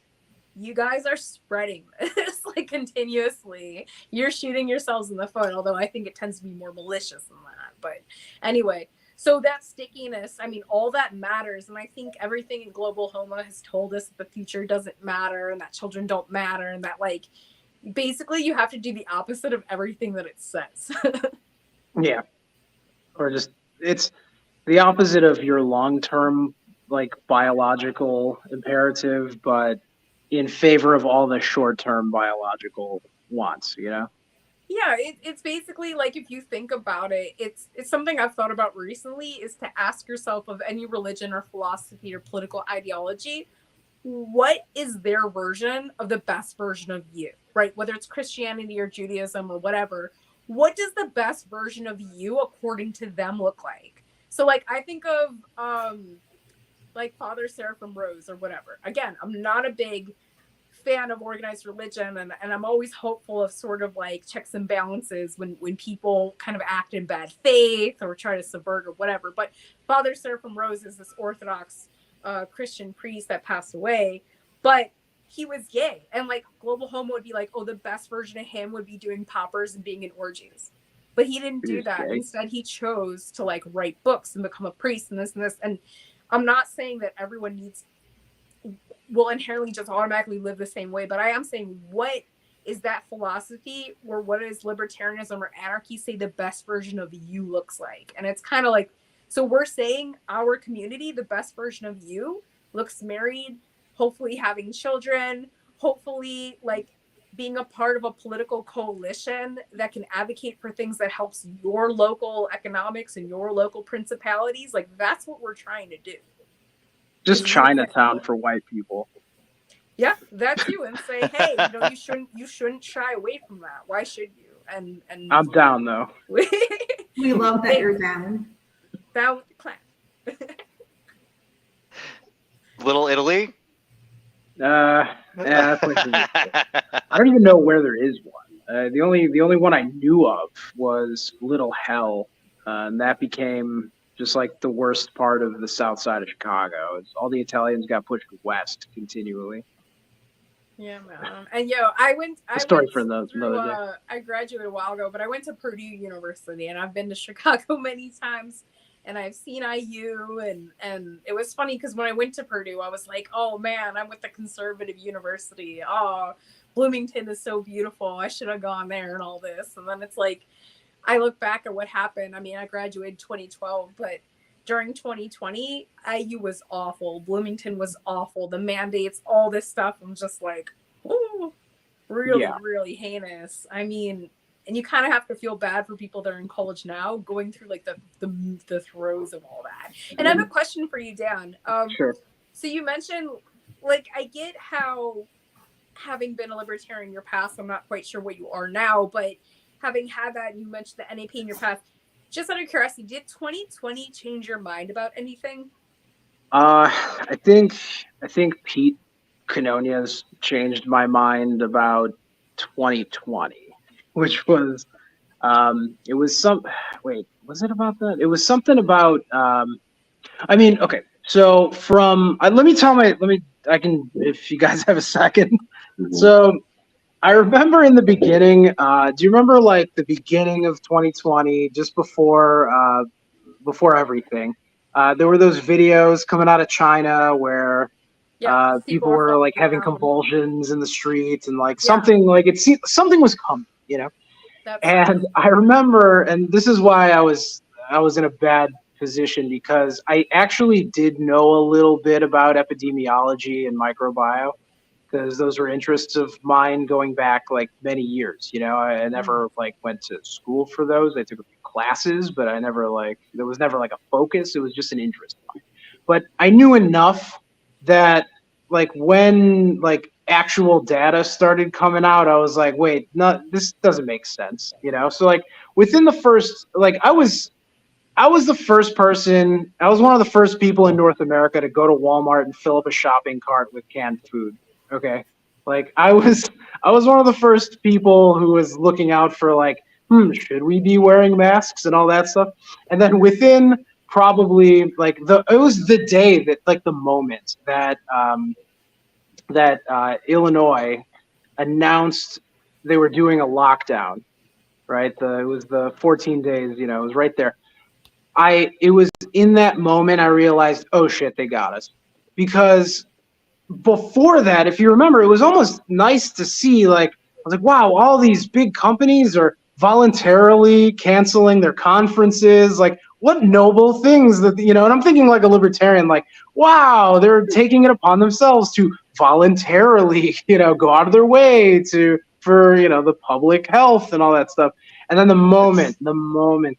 you guys are spreading this like continuously. You're shooting yourselves in the foot, although I think it tends to be more malicious than that. But anyway, so that stickiness, I mean, all that matters. And I think everything in Global Homo has told us that the future doesn't matter, and that children don't matter, and that, like, basically you have to do the opposite of everything that it says. Yeah. Or just, it's the opposite of your long-term, like, biological imperative, but in favor of all the short-term biological wants, Yeah, it's basically like, if you think about it, it's something I've thought about recently, is to ask yourself, of any religion or philosophy or political ideology, what is their version of the best version of you, right? Whether it's Christianity or Judaism or whatever, what does the best version of you according to them look like? So like, I think of like Father Seraphim Rose or whatever. Again, I'm not a big fan of organized religion, and I'm always hopeful of sort of like checks and balances when people kind of act in bad faith or try to subvert or whatever. But Father Seraphim Rose is this Orthodox Christian priest that passed away, but he was gay, and like Global Homo would be like, oh, the best version of him would be doing poppers and being in orgies. But he didn't do that. Instead, he chose to like write books and become a priest and this and this. And I'm not saying that everyone will inherently just automatically live the same way, but I am saying, what is that philosophy, or what is libertarianism or anarchy say the best version of you looks like? And it's kind of like, so we're saying our community, the best version of you looks married, hopefully having children, hopefully like being a part of a political coalition that can advocate for things that helps your local economics and your local principalities. Like, that's what we're trying to do. Just Chinatown for white people. Yeah, that's you. And say, hey, you shouldn't shy away from that. Why should you? And I'm down though. We love that you're down. Down with the clap. Little Italy? Yeah, I don't even know where there is one. The only one I knew of was Little Hell, and that became just like the worst part of the south side of Chicago. All the Italians got pushed west continually. Yeah, man. And I graduated a while ago, but I went to Purdue University, and I've been to Chicago many times, and I've seen IU, and it was funny because when I went to Purdue, I was like, oh man, I'm with the conservative university. Oh, Bloomington is so beautiful. I should have gone there and all this. And then it's like, I look back at what happened. I mean, I graduated 2012, but during 2020, IU was awful. Bloomington was awful. The mandates, all this stuff. I'm just like, ooh, really, really heinous. I mean, And you kind of have to feel bad for people that are in college now going through like the throes of all that. And I have a question for you, Dan. Sure. So you mentioned, like, I get how having been a libertarian in your past, I'm not quite sure what you are now, but having had that, and you mentioned the NAP in your past, just out of curiosity, did 2020 change your mind about anything? I think Pete Canonia's changed my mind about 2020, which was it was was it about that? It was something about I mean, okay. So I can, if you guys have a second. So I remember in the beginning, do you remember like the beginning of 2020, just before everything? There were those videos coming out of China where people were like having convulsions in the streets and like something like it seemed something was coming, you know? And I remember, and this is why I was in a bad position, because I actually did know a little bit about epidemiology and microbiome, because those were interests of mine going back like many years. You know, I never like went to school for those. I took a few classes, but I never there was never like a focus. It was just an interest of mine. But I knew enough that like when like actual data started coming out, I was like, wait, no, this doesn't make sense. You know, so like within the first, like I was the first person. I was one of the first people in North America to go to Walmart and fill up a shopping cart with canned food. Okay, like I was one of the first people who was looking out for like, should we be wearing masks and all that stuff? And then within probably like it was the day that like the moment that Illinois announced they were doing a lockdown, right? It was the 14 days. You know, it was right there. It was in that moment I realized, oh shit, they got us. Because before that, if you remember, it was almost nice to see, like, I was like, wow, all these big companies are voluntarily canceling their conferences. Like, what noble things that, you know, and I'm thinking like a libertarian, like, wow, they're taking it upon themselves to voluntarily, you know, go out of their way for, you know, the public health and all that stuff. And then the moment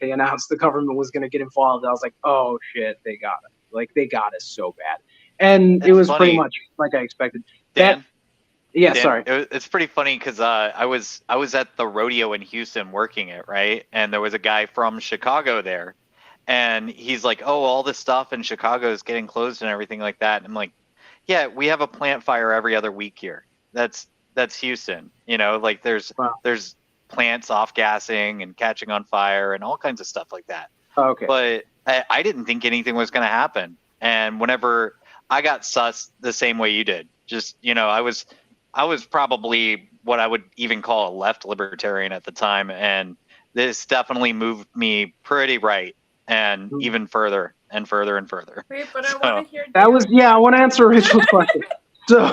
they announced the government was going to get involved, I was like, oh shit, they got us. Like, they got us so bad. And it was pretty much like I expected. Dan, sorry. It's pretty funny because I was at the rodeo in Houston working it, right? And there was a guy from Chicago there. And he's like, oh, all this stuff in Chicago is getting closed and everything like that. And I'm like, yeah, we have a plant fire every other week here. That's Houston. You know, like there's plants off-gassing and catching on fire and all kinds of stuff like that. Oh, okay. But I didn't think anything was going to happen. And whenever I got sus the same way you did, just, you know, I was probably what I would even call a left libertarian at the time. And this definitely moved me pretty right and even further and further and further. Wait, but I want to hear I want to answer Rachel's question. So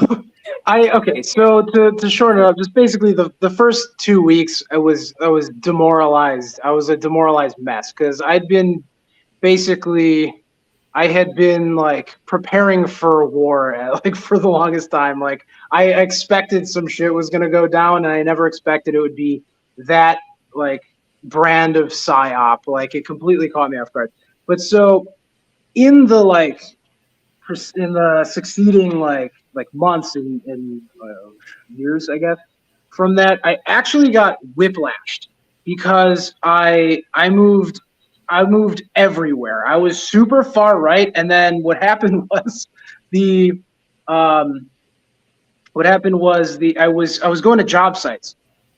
to shorten it up, just basically the first 2 weeks I was demoralized. I was a demoralized mess because I had been like preparing for a war like for the longest time. Like I expected some shit was gonna go down, and I never expected it would be that like brand of psyop. Like it completely caught me off guard. But so in the succeeding like months and years, I guess, from that, I actually got whiplashed because I moved everywhere. I was super far right, and then what happened was I was going to job sites,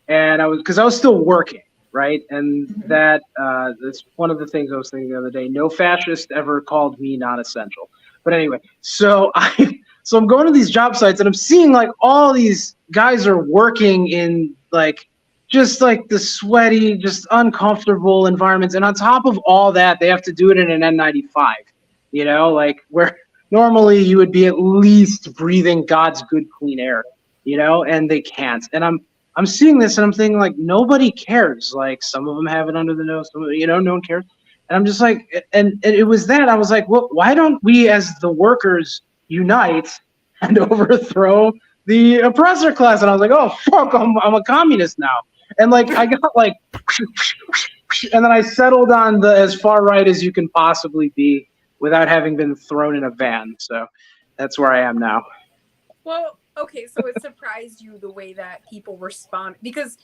and because I was still working, right? And that's one of the things I was thinking the other day. No fascist ever called me non-essential. But anyway, so I'm going to these job sites, and I'm seeing like all these guys are working in like just like the sweaty, just uncomfortable environments. And on top of all that, they have to do it in an N95, you know, like where normally you would be at least breathing God's good clean air, you know, and they can't. And I'm seeing this and I'm thinking like, nobody cares. Like some of them have it under the nose, some of them, you know, no one cares. And I'm just like, and it was that I was like, well, why don't we as the workers unite and overthrow the oppressor class? And I was like, oh, fuck, I'm a communist now. And like I got like, and then I settled on the as far right as you can possibly be without having been thrown in a van. So that's where I am now. Well, okay, so it surprised you the way that people respond, because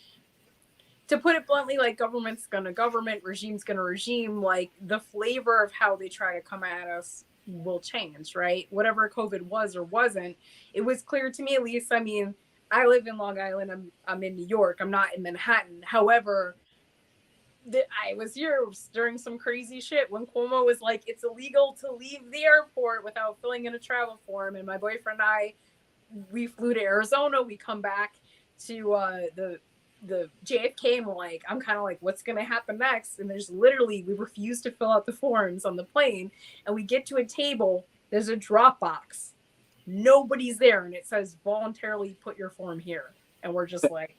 to put it bluntly, like government's gonna government, regime's gonna regime, like the flavor of how they try to come at us will change, right? Whatever COVID was or wasn't, it was clear to me, at least. I mean, I live in Long Island. I'm in New York. I'm not in Manhattan. However, I was here during some crazy shit when Cuomo was like, it's illegal to leave the airport without filling in a travel form. And my boyfriend and I, we flew to Arizona. We come back to the JFK, and we're like, I'm kind of like, what's going to happen next? And there's literally, we refuse to fill out the forms on the plane. And we get to a table, there's a drop box. Nobody's there. And it says, voluntarily put your form here. And we're just like,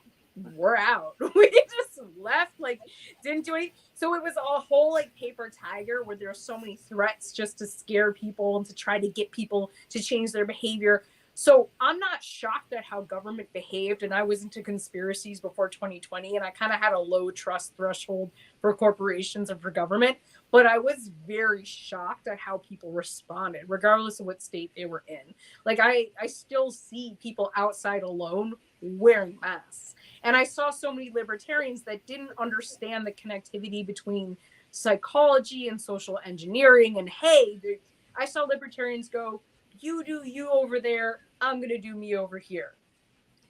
we're out. We just left, like, didn't do anything. So it was a whole like paper tiger where there are so many threats just to scare people and to try to get people to change their behavior. So I'm not shocked at how government behaved, and I was into conspiracies before 2020, and I kind of had a low trust threshold for corporations and for government, but I was very shocked at how people responded, regardless of what state they were in. Like I still see people outside alone wearing masks. And I saw so many libertarians that didn't understand the connectivity between psychology and social engineering. And hey, I saw libertarians go, you do you over there, I'm going to do me over here.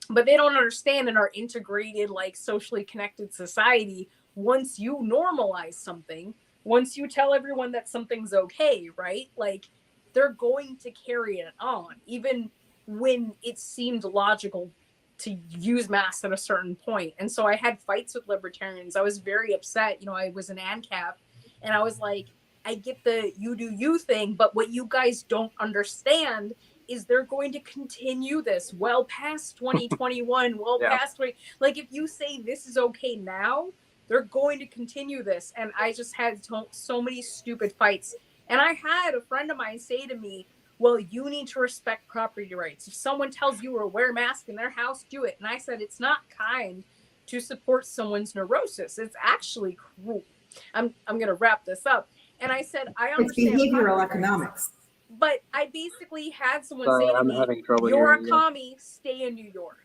But they don't understand in our integrated, like socially connected society, once you normalize something, once you tell everyone that something's okay, right? Like they're going to carry it on, even when it seemed logical to use masks at a certain point. And so I had fights with libertarians. I was very upset. You know, I was an ANCAP, and I was like, I get the you do you thing, but what you guys don't understand is they're going to continue this well past 2021, past 20. Like if you say this is okay now, they're going to continue this. And I just had so many stupid fights. And I had a friend of mine say to me, well, you need to respect property rights. If someone tells you to wear a mask in their house, do it. And I said, it's not kind to support someone's neurosis. It's actually cruel. I'm going to wrap this up. And I said, I understand. It's behavioral economics. But I basically had someone say to me, you're a commie, stay in New York.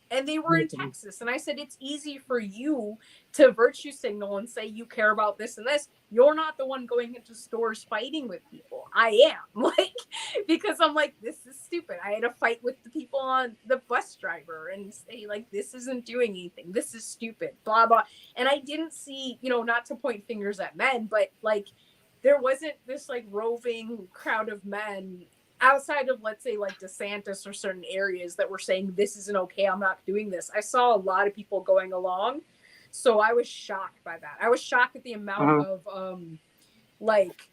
And they were in Texas. And I said, it's easy for you to virtue signal and say you care about this and this. You're not the one going into stores fighting with people. I am. Like, because I'm like, this is stupid. I had a fight with the people on the bus driver and say, like, this isn't doing anything. This is stupid, blah, blah. And I didn't see, you know, not to point fingers at men, but like, there wasn't this like roving crowd of men outside of, let's say, like DeSantis or certain areas that were saying, this isn't okay, I'm not doing this. I saw a lot of people going along. So I was shocked by that. I was shocked at the amount of like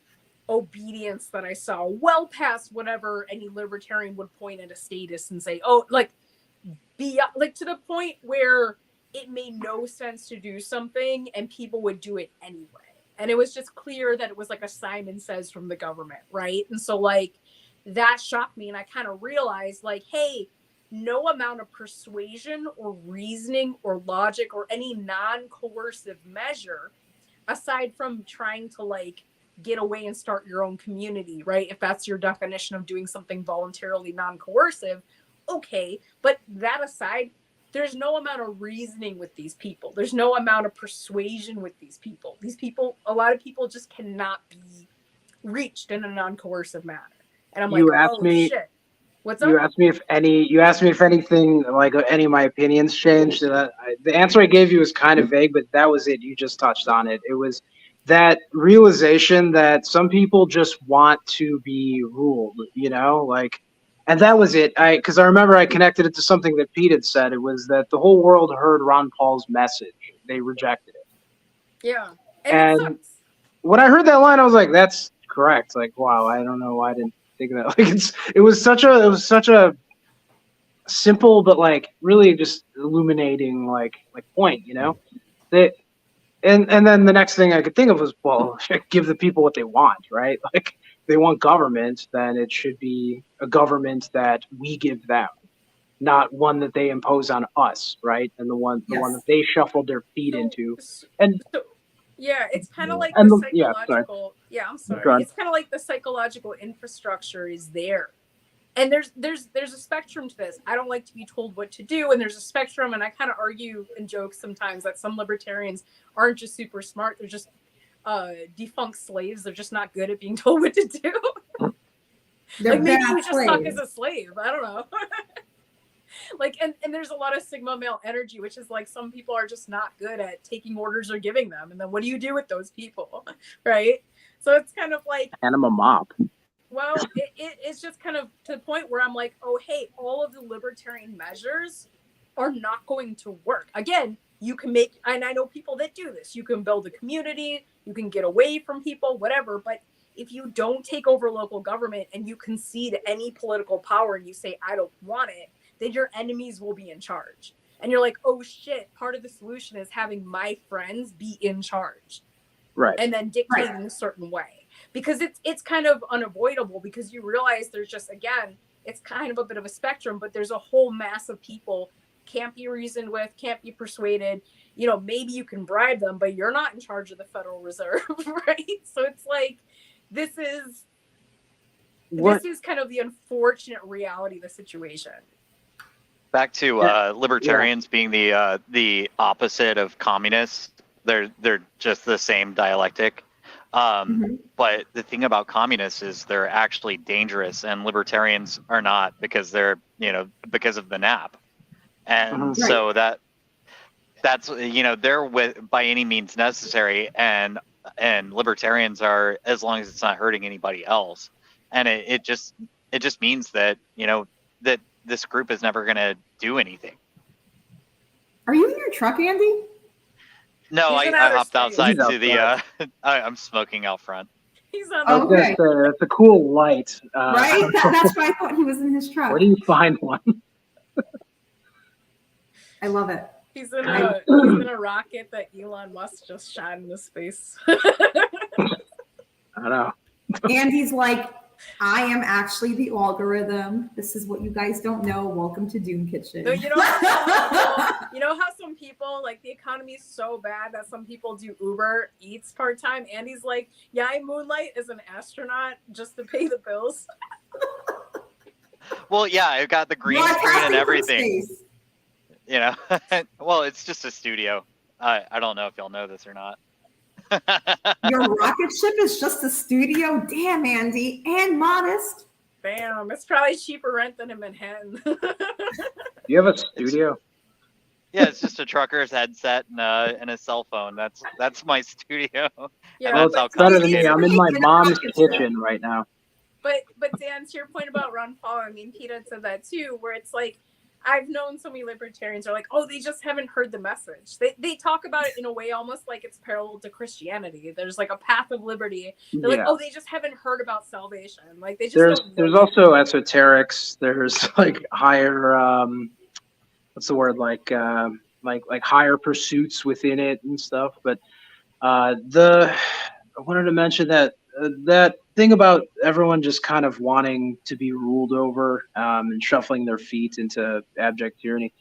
obedience that I saw, well past whatever any libertarian would point at a status and say, oh, like, be like to the point where it made no sense to do something and people would do it anyway. And it was just clear that it was like a Simon Says from the government, right? And so like, that shocked me, and I kind of realized, like, hey, no amount of persuasion or reasoning or logic or any non-coercive measure, aside from trying to, like, get away and start your own community, right? If that's your definition of doing something voluntarily non-coercive, okay. But that aside, there's no amount of reasoning with these people. There's no amount of persuasion with these people. These people, a lot of people just cannot be reached in a non-coercive manner. And I'm You like, asked oh me- shit. What's up? You asked me if anything, like any of my opinions changed. The answer I gave you was kind of vague, but that was it. You just touched on it. It was that realization that some people just want to be ruled, you know, like, and that was it. Because I remember I connected it to something that Pete had said. It was that the whole world heard Ron Paul's message. They rejected it. Yeah. And it sucks. when I heard that line, I was like, that's correct. Like, wow, I don't know why I didn't think of that. Like, it was such a simple but like really just illuminating like point, you know. And then the next thing I could think of was, well, give the people what they want, right? Like, they want government, then it should be a government that we give them. not one that they impose on us, right? And the one Yes. that they shuffled their feet into. And Yeah, it's kind of like and the yeah, sorry. psychological. Yeah, I'm Go sorry. on. It's kind of like the psychological infrastructure is there, and there's a spectrum to this. I don't like to be told what to do, and there's a spectrum. And I kind of argue and joke sometimes that some libertarians aren't just super smart; they're just defunct slaves. They're just not good at being told what to do. They're Like maybe bad you just suck as slaves. a slave. I don't know. Like, and there's a lot of sigma male energy, which is like some people are just not good at taking orders or giving them. And then what do you do with those people? Right? So it's kind of like, Anima mop. well, it's just kind of to the point where I'm like, oh, hey, all of the libertarian measures are not going to work. Again, you can make, and I know people that do this, you can build a community, you can get away from people, whatever. But if you don't take over local government and you concede any political power and you say, I don't want it, then your enemies will be in charge. And you're like, oh shit, part of the solution is having my friends be in charge. Right. And then dictating a certain way. Because it's kind of unavoidable because you realize there's just, again, it's kind of a bit of a spectrum, but there's a whole mass of people can't be reasoned with, can't be persuaded. You know, maybe you can bribe them, but you're not in charge of the Federal Reserve, right? So it's like, this is kind of the unfortunate reality of the situation. Back to libertarians being the opposite of communists. They're just the same dialectic. But the thing about communists is they're actually dangerous, and libertarians are not because they're because of the NAP, and so that's they're with by any means necessary, and libertarians are as long as it's not hurting anybody else, and it just means that that this group is never going to do anything. Are you in your truck, Andy? No, I hopped outside to the. I'm smoking out front. He's on. I was gonna say, that's a cool light. Right? That's why I thought he was in his truck. Where do you find one? I love it. He's in a rocket that Elon Musk just shot into space. I don't know. Andy's like, I am actually the algorithm. This is what you guys don't know. Welcome to Doom Kitchen. So you know how some people, like, the economy is so bad that some people do Uber Eats part-time. Andy's like, yeah, I moonlight as an astronaut just to pay the bills. Well, yeah, I've got the green screen and everything. Well, it's just a studio. I don't know if y'all know this or not. Your rocket ship is just a studio? Damn, Andy. And modest. Bam. It's probably cheaper rent than in Manhattan. You have a studio? Yeah, it's just a trucker's headset and a cell phone. That's my studio. Yeah, well, it's better than me. I'm in my mom's kitchen right now. But Dan, to your point about Ron Paul, I mean, Peter said that too, where it's like, I've known so many libertarians are like, oh, they just haven't heard the message. They talk about it in a way almost like it's parallel to Christianity. There's like a path of liberty. They're like, oh, they just haven't heard about salvation. Like they just there's also esoterics. There's like higher what's the word, like higher pursuits within it and stuff. But I wanted to mention that thing about everyone just kind of wanting to be ruled over and shuffling their feet into abject tyranny.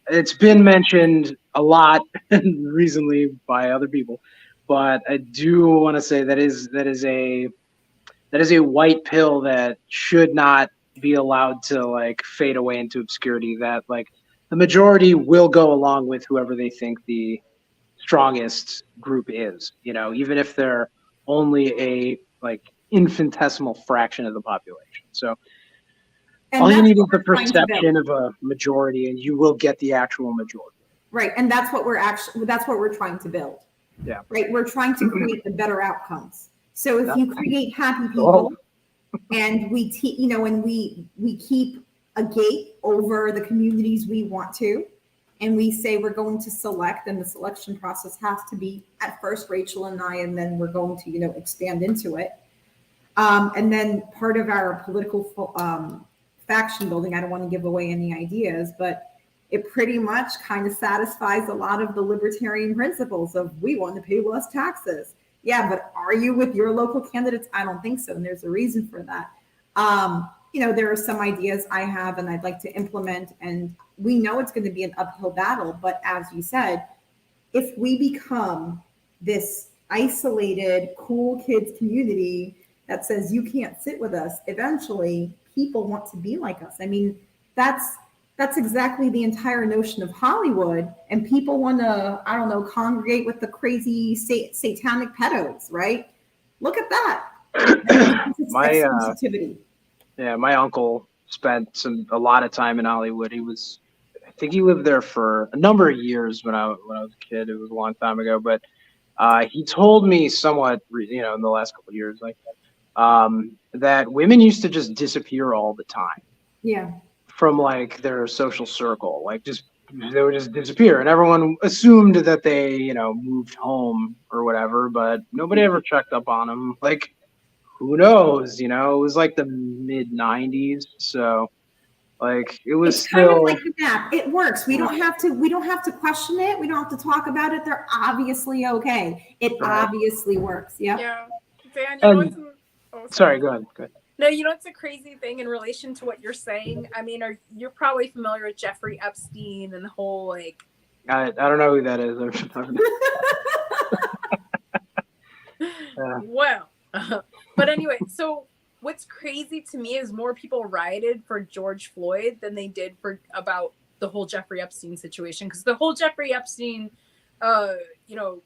It's been mentioned a lot recently by other people, but I do want to say that is a white pill that should not be allowed to like fade away into obscurity. That like the majority will go along with whoever they think the strongest group is, even if they're only a like infinitesimal fraction of the population. So all you need is the perception of a majority, and you will get the actual majority. Right, and that's what we're trying to build. Yeah. Right, we're trying to create the better outcomes. So if you create happy people, and we keep a gate over the communities we want to, and we say we're going to select, and the selection process has to be at first Rachel and I, and then we're going to, expand into it. And then part of our political faction building, I don't want to give away any ideas, but it pretty much kind of satisfies a lot of the libertarian principles of we want to pay less taxes. Yeah, but are you with your local candidates? I don't think so. And there's a reason for that. there are some ideas I have and I'd like to implement, and we know it's going to be an uphill battle. But as you said, if we become this isolated, cool kids community that says you can't sit with us, eventually people want to be like us. I mean, that's exactly the entire notion of Hollywood, and people want to, I don't know, congregate with the crazy satanic pedos, right? Look at that. My sensitivity. yeah, my uncle spent a lot of time in Hollywood. I think he lived there for a number of years when I was a kid. It was a long time ago, but he told me somewhat, in the last couple of years, like that women used to just disappear all the time. Yeah. From like their social circle, like they would just disappear, and everyone assumed that they, moved home or whatever, but nobody ever checked up on them. Like, who knows? It was like the mid '90s, so like it was It's still kind of like the map. It works. We don't have to question it. We don't have to talk about it. They're obviously okay. It obviously works. Yep. Yeah. Dan, sorry, go ahead. No, it's a crazy thing in relation to what you're saying. I mean, you're probably familiar with Jeffrey Epstein and the whole like. I don't know who that is. Well, but anyway, so what's crazy to me is more people rioted for George Floyd than they did about the whole Jeffrey Epstein situation, because the whole Jeffrey Epstein, underage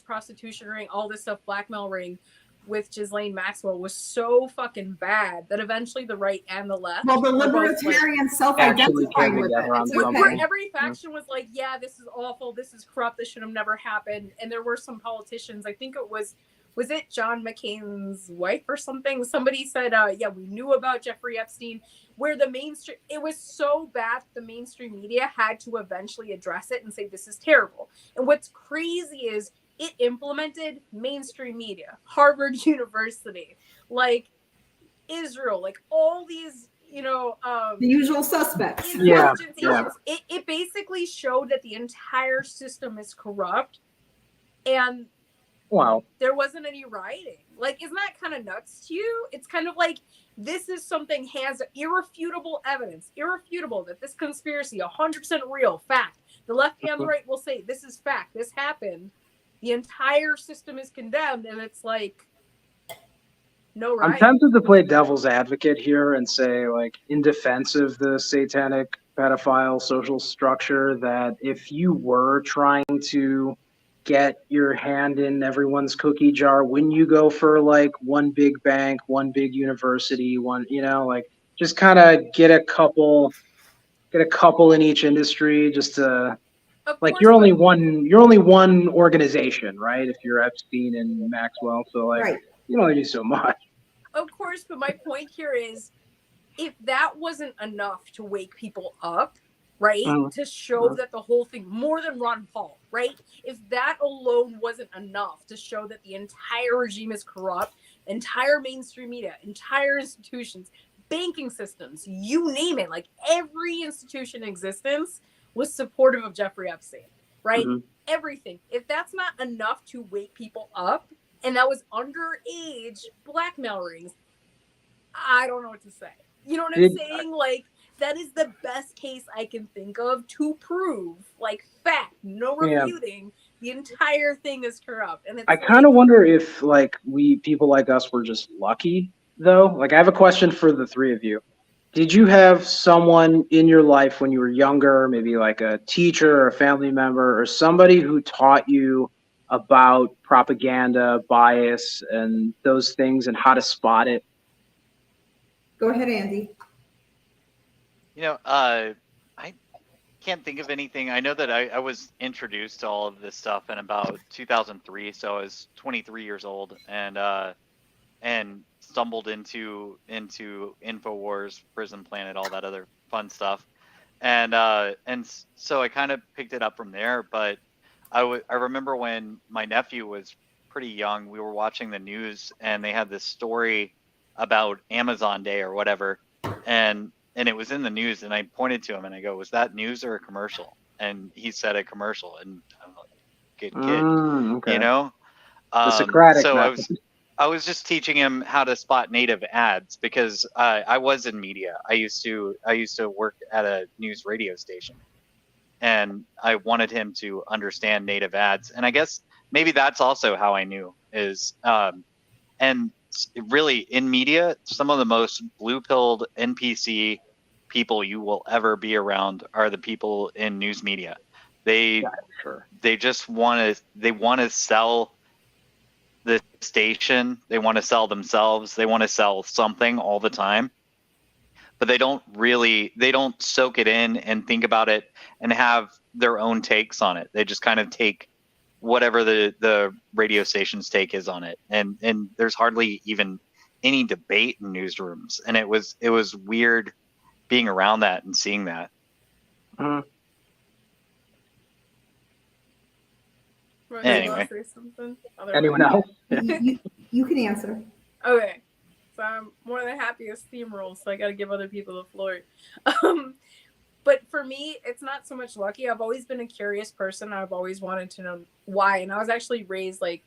prostitution ring, all this stuff, blackmail ring with Ghislaine Maxwell was so fucking bad that eventually the right and the left, well, the libertarians self-identified with it. Where every faction was like, yeah, this is awful, this is corrupt, this should have never happened. And there were some politicians, I think it was it John McCain's wife or something? Somebody said, yeah, we knew about Jeffrey Epstein, where the mainstream, it was so bad the mainstream media had to eventually address it and say, this is terrible. And what's crazy is it implemented mainstream media, Harvard University, like Israel, like all these, the usual suspects. Yeah. It basically showed that the entire system is corrupt, and wow, there wasn't any rioting. Like, isn't that kind of nuts to you? It's kind of like, this is something has irrefutable evidence, irrefutable that this conspiracy, 100% real, fact. The left and the right will say, this is fact, this happened. The entire system is condemned, and it's like, no right. I'm tempted to play devil's advocate here and say, like, in defense of the satanic pedophile social structure, that if you were trying to get your hand in everyone's cookie jar, wouldn't you go for like one big bank, one big university, one, like just kind of get a couple in each industry, just to. Like, you're only one organization, right? If you're Epstein and Maxwell, so like you can only do so much. Of course, but my point here is, if that wasn't enough to wake people up, right, to show that the whole thing, more than Ron Paul, right? If that alone wasn't enough to show that the entire regime is corrupt, entire mainstream media, entire institutions, banking systems, you name it, like every institution in existence was supportive of Jeffrey Epstein, right? Mm-hmm. Everything. If that's not enough to wake people up, and that was underage blackmail rings, I don't know what to say. You know what I'm saying? Like, that is the best case I can think of to prove, like, fact, no refuting, the entire thing is corrupt. And I kind of wonder if, like, people like us were just lucky, though. Like, I have a question for the three of you. Did you have someone in your life when you were younger, maybe like a teacher or a family member or somebody who taught you about propaganda, bias, and those things and how to spot it? Go ahead, Andy. I can't think of anything. I know that I was introduced to all of this stuff in about 2003, so I was 23 years old, and stumbled into InfoWars, Prison Planet, all that other fun stuff, and so I kind of picked it up from there. But I remember when my nephew was pretty young, we were watching the news, and they had this story about Amazon Day or whatever, and it was in the news, and I pointed to him and I go, "Was that news or a commercial?" And he said a commercial, and I'm like, "Good kid," okay. The Socratic so method. I was just teaching him how to spot native ads because I was in media. I used to work at a news radio station, and I wanted him to understand native ads. And I guess maybe that's also how I knew is and really in media, some of the most blue-pilled NPC people you will ever be around are the people in news media. They Sure. they just want to sell the station, they want to sell themselves, they want to sell something all the time, but they don't soak it in and think about it and have their own takes on it. They just kind of take whatever the radio station's take is on it, and there's hardly even any debate in newsrooms, and it was weird being around that and seeing that. Mhm. Right, Anyway. say something? Anyone else? You can answer. Okay. So I'm more than happy to steamroll, so I got to give other people the floor. But for me, it's not so much lucky. I've always been a curious person. I've always wanted to know why. And I was actually raised like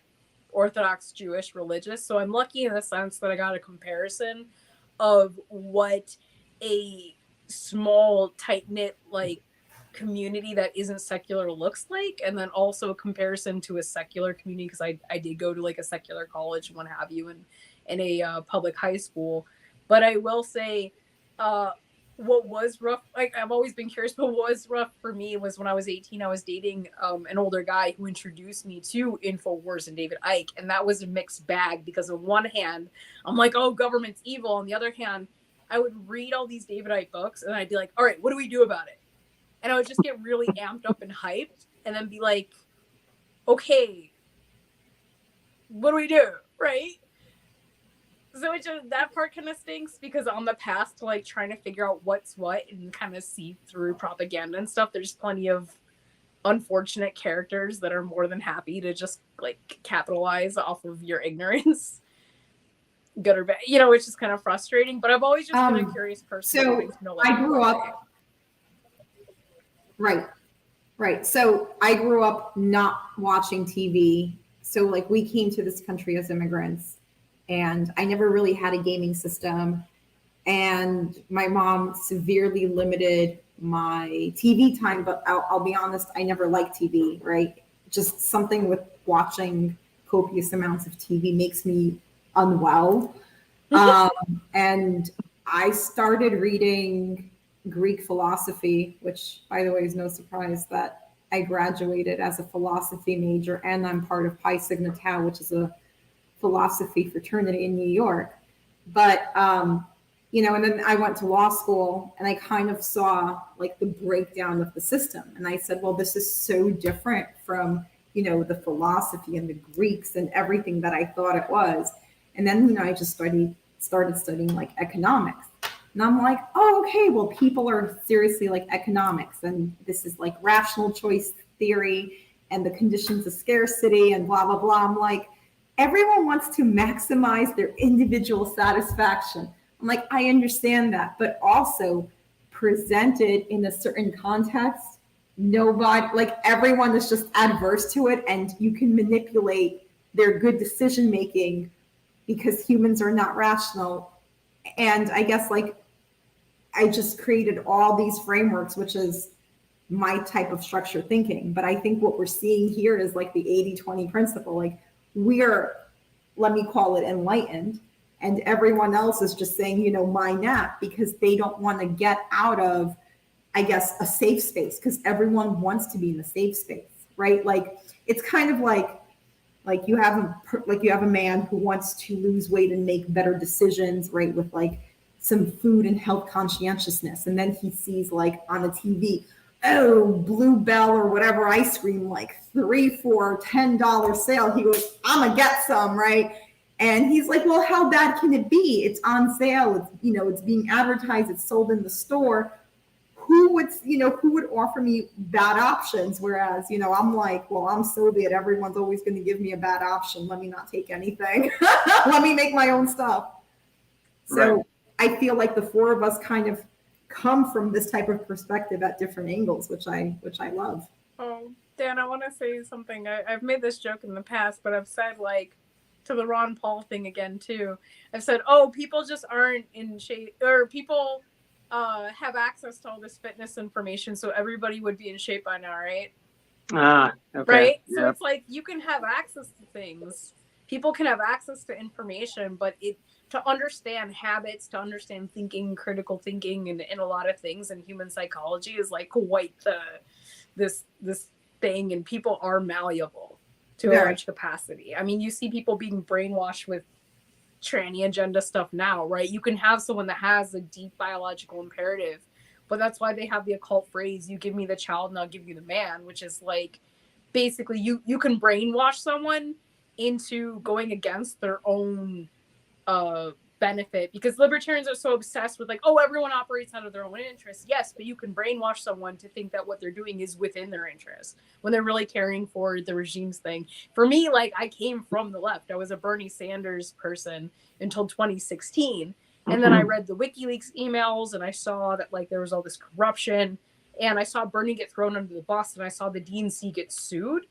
Orthodox Jewish religious. So I'm lucky in the sense that I got a comparison of what a small, tight-knit, like, community that isn't secular looks like, and then also a comparison to a secular community, because I did go to like a secular college and what have you, and in a public high school. But I will say what was rough, like I've always been curious, but what was rough for me was when I was 18, I was dating an older guy who introduced me to InfoWars and David Icke, and that was a mixed bag, because on one hand I'm like, oh, government's evil, on the other hand I would read all these David Icke books and I'd be like, all right, what do we do about it? And I would just get really amped up and hyped, and then be like, okay, what do we do? Right? So it just, that part kind of stinks, because on the path to like trying to figure out what's what and kind of see through propaganda and stuff, there's plenty of unfortunate characters that are more than happy to just like capitalize off of your ignorance. Good or bad, you know, which is kind of frustrating. But I've always just been a curious person. So I grew up. Right. So I grew up not watching TV. So like we came to this country as immigrants, and I never really had a gaming system. And my mom severely limited my TV time, but I'll be honest, I never liked TV, right? Just something with watching copious amounts of TV makes me unwell. And I started reading Greek philosophy, which, by the way, is no surprise that I graduated as a philosophy major, and I'm part of Pi Sigma Tau, which is a philosophy fraternity in New York. But, you know, and then I went to law school, and I kind of saw like the breakdown of the system. And I said, well, this is so different from, you know, the philosophy and the Greeks and everything that I thought it was. And then, you know, I just started studying like economics. And I'm like, oh, okay, well, people are seriously like economics, and this is like rational choice theory and the conditions of scarcity and blah, blah, blah. I'm like, everyone wants to maximize their individual satisfaction. I'm like, I understand that, but also presented in a certain context, nobody, like everyone is just adverse to it, and you can manipulate their good decision making because humans are not rational. And I guess like I just created all these frameworks, which is my type of structured thinking. But I think what we're seeing here is like the 80-20 principle. Like we're, let me call it enlightened, and everyone else is just saying, you know, my nap, because they don't want to get out of, I guess, a safe space, because everyone wants to be in a safe space, right? Like it's kind of like you have a man who wants to lose weight and make better decisions, right, with like some food and health conscientiousness, and then he sees like on the TV, oh, Blue Bell or whatever ice cream, like 3 for $10 sale. He goes, I'm gonna get some, right? And he's like, well, how bad can it be? It's on sale. It's, you know, it's being advertised. It's sold in the store. Who would offer me bad options? Whereas, you know, I'm like, well, I'm Soviet. Everyone's always going to give me a bad option. Let me not take anything. Let me make my own stuff. So right. I feel like the four of us kind of come from this type of perspective at different angles, which I love. Oh, Dan, I want to say something. I've made this joke in the past, but I've said like, to the Ron Paul thing again too. I've said, oh, people just aren't in shape, or people have access to all this fitness information, so everybody would be in shape by now, right? Okay. Right? So Yep. it's like you can have access to things. People can have access to information, but to understand habits, to understand thinking, critical thinking, and a lot of things in human psychology is like quite this thing, and people are malleable to a large capacity. I mean, you see people being brainwashed with tranny agenda stuff now, right? You can have someone that has a deep biological imperative, but that's why they have the occult phrase, you give me the child and I'll give you the man, which is like basically you can brainwash someone into going against their own benefit, because libertarians are so obsessed with like, oh, everyone operates out of their own interest. Yes, but you can brainwash someone to think that what they're doing is within their interest when they're really caring for the regime's thing. For me, like, I came from the left. I was a Bernie Sanders person until 2016. And then I read the WikiLeaks emails and I saw that like there was all this corruption, and I saw Bernie get thrown under the bus, and I saw the DNC get sued.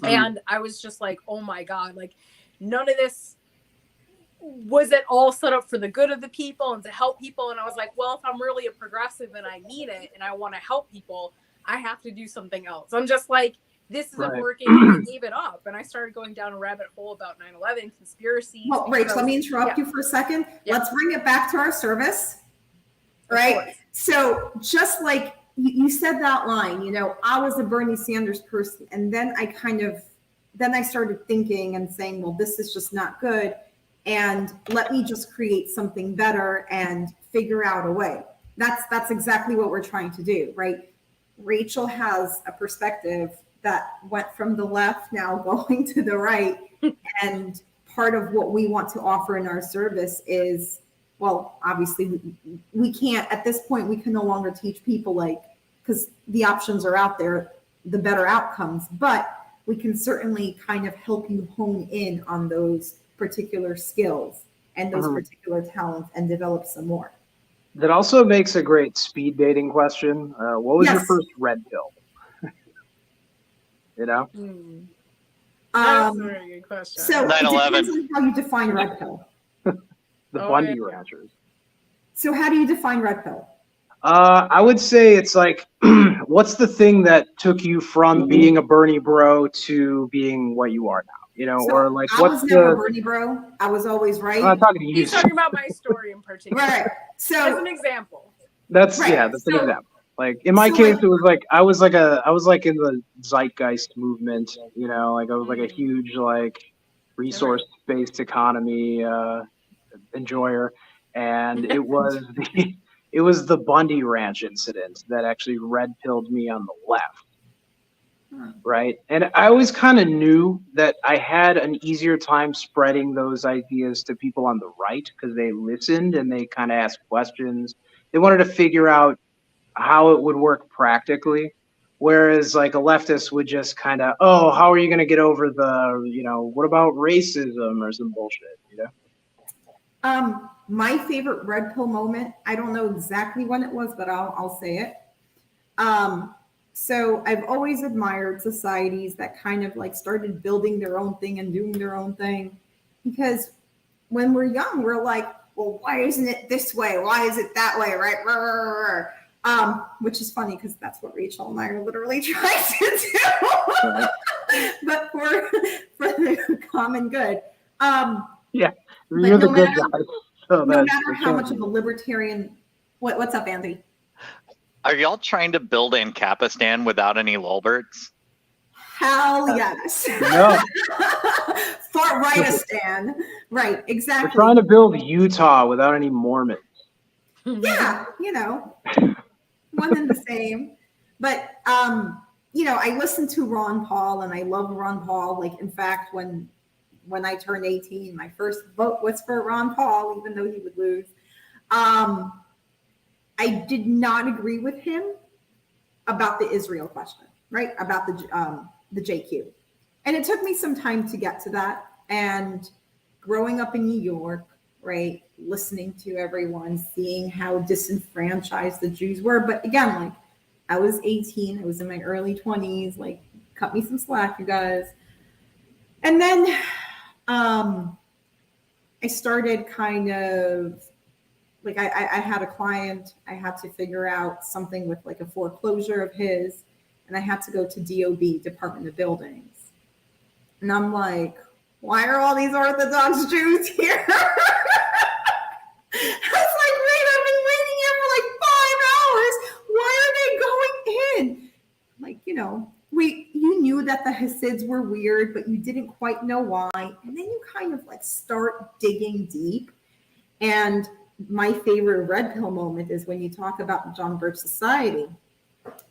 And I was just like, oh my God, like none of this was it all set up for the good of the people and to help people. And I was like, well, if I'm really a progressive and I need it and I want to help people, I have to do something else. I'm just like, this isn't working. And I gave it up, and I started going down a rabbit hole about 9/11 conspiracies. Well, Rach, let me interrupt you for a second. Let's bring it back to our service, right? So just like you said that line, you know, I was a Bernie Sanders person, and then I started thinking and saying, well, this is just not good. And let me just create something better and figure out a way. That's exactly what we're trying to do, right? Rachel has a perspective that went from the left, now going to the right. And part of what we want to offer in our service is, well, obviously we can't, at this point, we can no longer teach people like, because the options are out there, the better outcomes, but we can certainly kind of help you hone in on those particular skills and those particular talents and develop some more. That also makes a great speed dating question. What was your first red pill? You know? That's a very good question. So 9/11. it depends on how you define red pill. The Bundy Ranchers. So how do you define red pill? I would say it's like, what's the thing that took you from being a Bernie bro to being what you are now? You know, So or like, I was never a Bernie bro. I was always right. I'm not talking to you. He's talking about my story in particular. Right. So as an example. That's an example. Like in my case, it was like I was like in the zeitgeist movement. You know, like I was like a huge like resource-based economy enjoyer, and it was the Bundy Ranch incident that actually red-pilled me on the left. Right. And I always kind of knew that I had an easier time spreading those ideas to people on the right because they listened and they kind of asked questions. They wanted to figure out how it would work practically. Whereas like a leftist would just kind of, oh, how are you going to get over the, you know, what about racism or some bullshit, you know? My favorite red pill moment, I don't know exactly when it was, but I'll say it. So I've always admired societies that kind of like started building their own thing and doing their own thing, because when we're young, we're like, well, why isn't it this way? Why is it that way? Right? Which is funny because that's what Rachel and I are literally trying to do, but for the common good. Yeah, you're the good guy. So no matter how much of a libertarian, what's up, Andy? Are y'all trying to build Ancapistan without any lulberts? Hell yes. No. Far rightistan. Right, exactly. We're trying to build Utah without any Mormons. Yeah, you know, one and the same. But, you know, I listen to Ron Paul and I love Ron Paul. Like, in fact, when I turned 18, my first vote was for Ron Paul, even though he would lose. I did not agree with him about the Israel question, right? About the JQ. And it took me some time to get to that. And growing up in New York, right, listening to everyone, seeing how disenfranchised the Jews were. But again, like, I was 18, I was in my early 20s, like, cut me some slack, you guys. And then I started kind of like I had a client, I had to figure out something with like a foreclosure of his, and I had to go to DOB, Department of Buildings. And I'm like, why are all these Orthodox Jews here? I was like, wait, I've been waiting here for like 5 hours. Why are they going in? Like, you knew that the Hasids were weird, but you didn't quite know why. And then you kind of like start digging deep. And my favorite red pill moment is when you talk about the John Birch Society.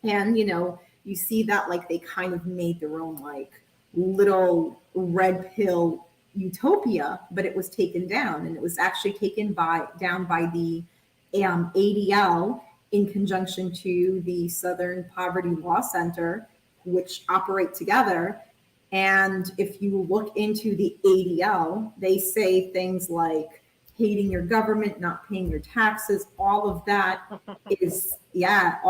And, you see that like they kind of made their own like little red pill utopia, but it was taken down, and it was actually taken down by the ADL in conjunction to the Southern Poverty Law Center, which operate together. And if you look into the ADL, they say things like hating your government, not paying your taxes, all of that is bad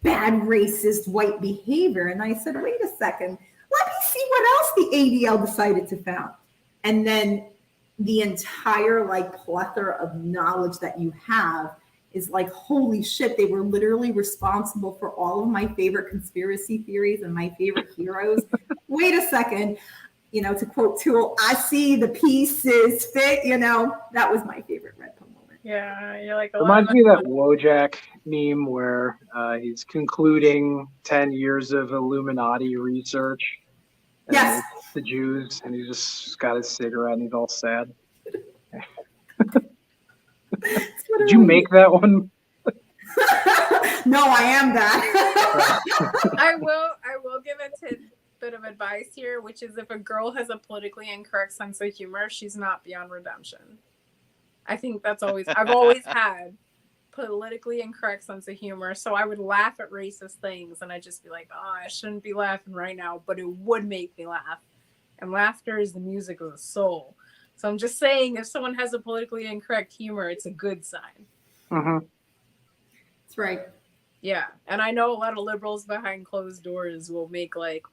racist white behavior. And I said, wait a second, let me see what else the ADL decided to found. And then the entire like plethora of knowledge that you have is like, holy shit, they were literally responsible for all of my favorite conspiracy theories and my favorite heroes. Wait a second, to quote Tool, I see the pieces fit, that was my favorite red pill moment. Yeah, you're like, reminds me of that Wojak meme where he's concluding 10 years of Illuminati research. And yes. It's the Jews, and he just got his cigarette and he's all sad. Did you make that one? No, I am that. I will give a tidbit of advice here, which is if a girl has a politically incorrect sense of humor, she's not beyond redemption. I think I've always had politically incorrect sense of humor. So I would laugh at racist things and I'd just be like, oh, I shouldn't be laughing right now, but it would make me laugh. And laughter is the music of the soul. So I'm just saying, if someone has a politically incorrect humor, it's a good sign. Mm-hmm. That's right. Yeah. And I know a lot of liberals behind closed doors will make like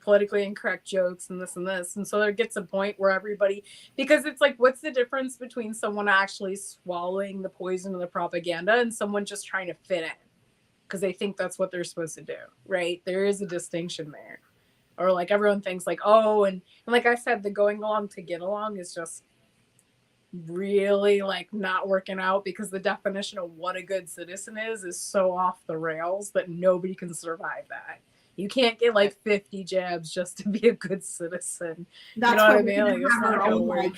politically incorrect jokes and this and this. And so there gets a point where everybody, because it's like, what's the difference between someone actually swallowing the poison of the propaganda and someone just trying to fit in because they think that's what they're supposed to do, right? There is a distinction there. Or like everyone thinks like, oh, and like I said, the going along to get along is just really like not working out because the definition of what a good citizen is so off the rails that nobody can survive that. You can't get like 50 jabs just to be a good citizen. That's you know what I mean? Like, it's not gonna work.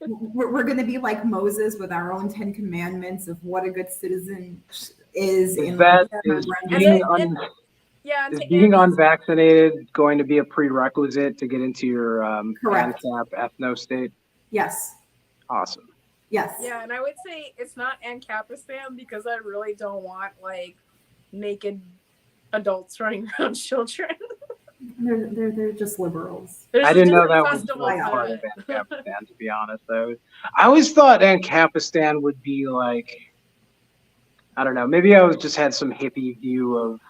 We're going to be like Moses with our own 10 commandments of what a good citizen is. Is being unvaccinated going to be a prerequisite to get into your ANCAP ethno state? Yes. Awesome. Yes. Yeah, and I would say it's not ANCAPistan because I really don't want like naked adults running around children. They're just liberals. I didn't know that was part of ANCAPistan, to be honest. I always thought ANCAPistan would be like, I don't know, maybe I just had some hippie view of,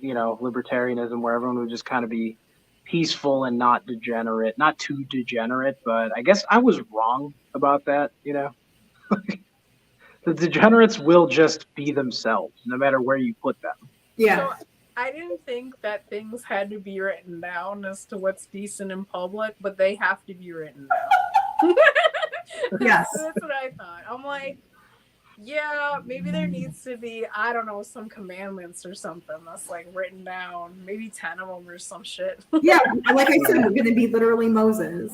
libertarianism where everyone would just kind of be peaceful and not degenerate, not too degenerate, but I guess I was wrong about that, The degenerates will just be themselves, no matter where you put them. Yeah. So I didn't think that things had to be written down as to what's decent in public, but they have to be written down. Yes. That's what I thought. I'm like, yeah, maybe there needs to be, I don't know, some commandments or something that's like written down, maybe 10 of them or some shit. Yeah, like I said, we're going to be literally Moses.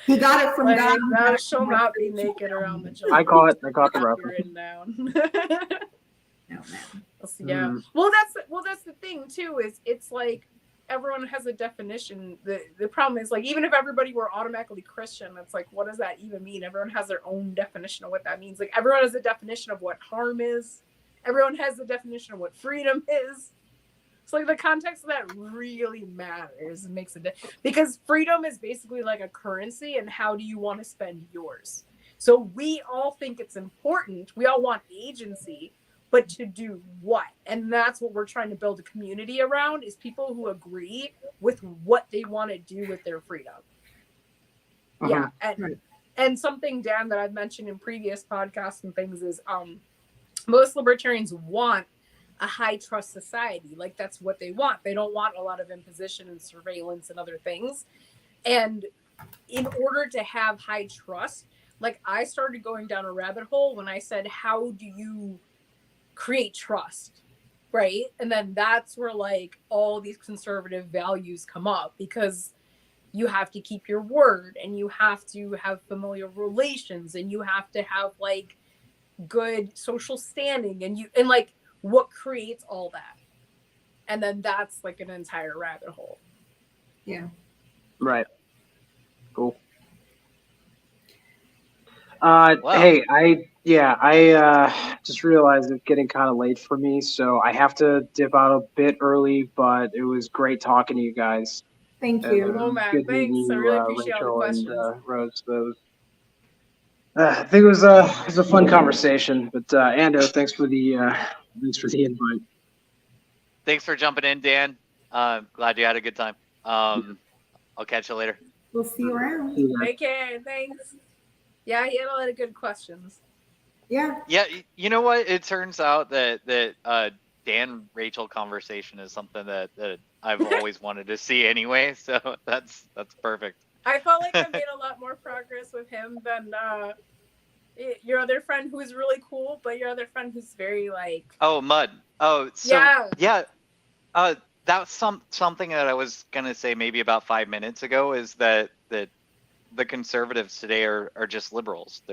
He got it from like, God. Thou shalt not be naked around the children. I caught the reference. Written down. No, man. Yeah. Well, that's the thing too. Is it's like everyone has a definition. The problem is like even if everybody were automatically Christian, it's like what does that even mean? Everyone has their own definition of what that means. Like everyone has a definition of what harm is. Everyone has the definition of what freedom is. So like the context of that really matters and makes a difference because freedom is basically like a currency, and how do you want to spend yours? So we all think it's important. We all want agency. but to do what? And that's what we're trying to build a community around, is people who agree with what they want to do with their freedom. Yeah. And something, Dan, that I've mentioned in previous podcasts and things is most libertarians want a high trust society. Like, that's what they want. They don't want a lot of imposition and surveillance and other things. And in order to have high trust, like, I started going down a rabbit hole when I said, how do you create trust? Right. And then that's where like all these conservative values come up, because you have to keep your word, and you have to have familial relations, and you have to have like good social standing, and like what creates all that. And then that's like an entire rabbit hole. Yeah. Right. Cool. Wow. Hey, I just realized it's getting kind of late for me, so I have to dip out a bit early, but it was great talking to you guys. Thank And you. Oh, Matt, good thanks. meeting I you, really appreciate all the Rachel and questions. Rose. I think it was a fun conversation. But Ando, thanks for the invite. Thanks for jumping in, Dan. Glad you had a good time. I'll catch you later. We'll see you around. See you guys. Take care. Thanks. Yeah, he had a lot of good questions. Yeah. Yeah, you know what? It turns out that Dan Rachel conversation is something that I've always wanted to see anyway. So that's perfect. I felt like I made a lot more progress with him than your other friend, who is really cool, but your other friend who's very like. Oh, Mud. Oh, so yeah. That's something that I was gonna say maybe about 5 minutes ago, is that the conservatives today are just liberals.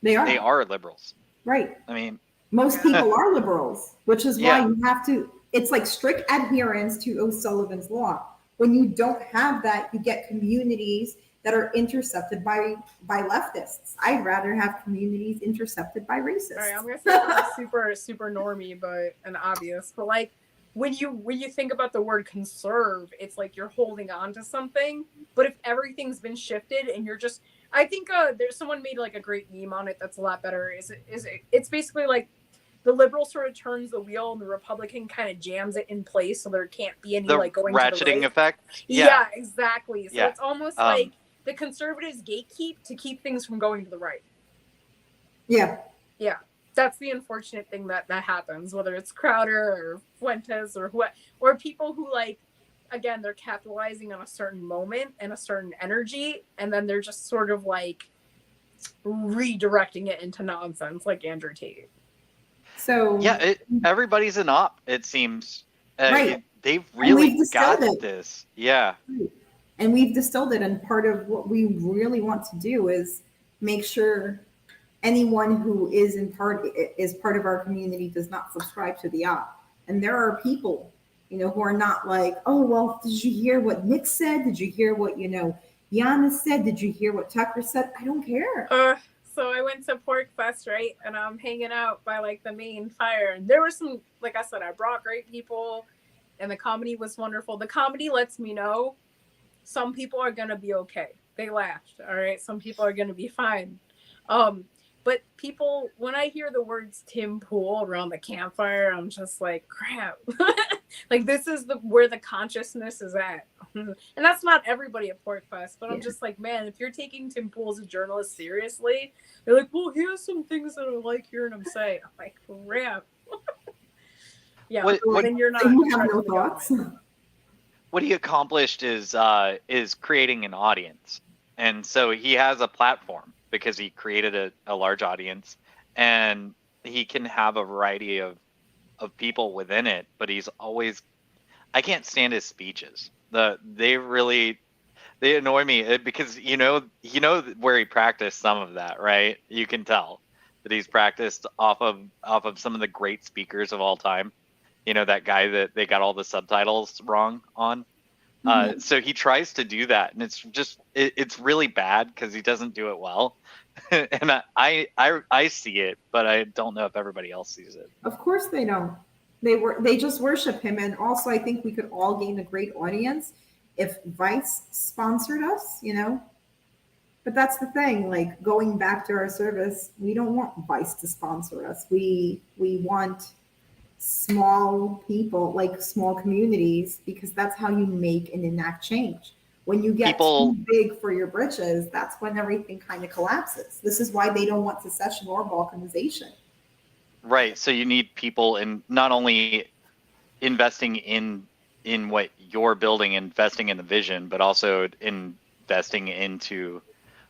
They are liberals. Right. I mean, most people are liberals, which is why Yeah. you have to, it's like strict adherence to O'Sullivan's Law. When you don't have that, you get communities that are intercepted by leftists. I'd rather have communities intercepted by racists. All right, I'm gonna say something super normie, but and obvious. But like when you think about the word conserve, it's like you're holding on to something. But if everything's been shifted and you're just, I think there's someone made like a great meme on it that's a lot better. It's basically like the liberal sort of turns the wheel and the Republican kind of jams it in place, so there can't be any the like going ratcheting to the right. effect. Yeah, exactly. So Yeah. it's almost like the conservatives gatekeep to keep things from going to the right. Yeah. Yeah. That's the unfortunate thing that happens, whether it's Crowder or Fuentes or what, or people who like, again, they're capitalizing on a certain moment and a certain energy, and then they're just sort of like redirecting it into nonsense, like Andrew Tate. So Yeah, everybody's an op, it seems. Right. They've really got distilled it. this. Yeah. And we've distilled it, and part of what we really want to do is make sure anyone who is part of our community does not subscribe to the op. And there are people, who are not like, oh, well, did you hear what Nick said? Did you hear what, Yana said? Did you hear what Tucker said? I don't care. So I went to Pork Fest, right? And I'm hanging out by like the main fire. And there were some, like I said, I brought great people, and the comedy was wonderful. The comedy lets me know some people are going to be okay. They laughed. All right. Some people are going to be fine. But people, when I hear the words Tim Pool around the campfire, I'm just like, crap. Like, this is where the consciousness is at. And that's not everybody at Pork Fest, but I'm just like, man, if you're taking Tim Pool as a journalist seriously, they're like, well, here's some things that I like hearing him say. I'm like, crap. Yeah, then you're not. You have no thoughts. What he accomplished is creating an audience, and so he has a platform because he created a large audience, and he can have a variety of people within it. But he's always, I can't stand his speeches. They annoy me because you know where he practiced some of that, right? You can tell that he's practiced off of some of the great speakers of all time. That guy that they got all the subtitles wrong on. So he tries to do that, and it's really bad because he doesn't do it well. And I see it, but I don't know if everybody else sees it. Of course they don't. They just worship him. And also, I think we could all gain a great audience if Vice sponsored us, But that's the thing, like going back to our service, we don't want Vice to sponsor us. We want small people, like small communities, because that's how you make and enact change. When you get People, too big for your britches, that's when everything kind of collapses. This is why they don't want secession or balkanization. right? So you need people in not only investing in what you're building, investing in the vision, but also investing into,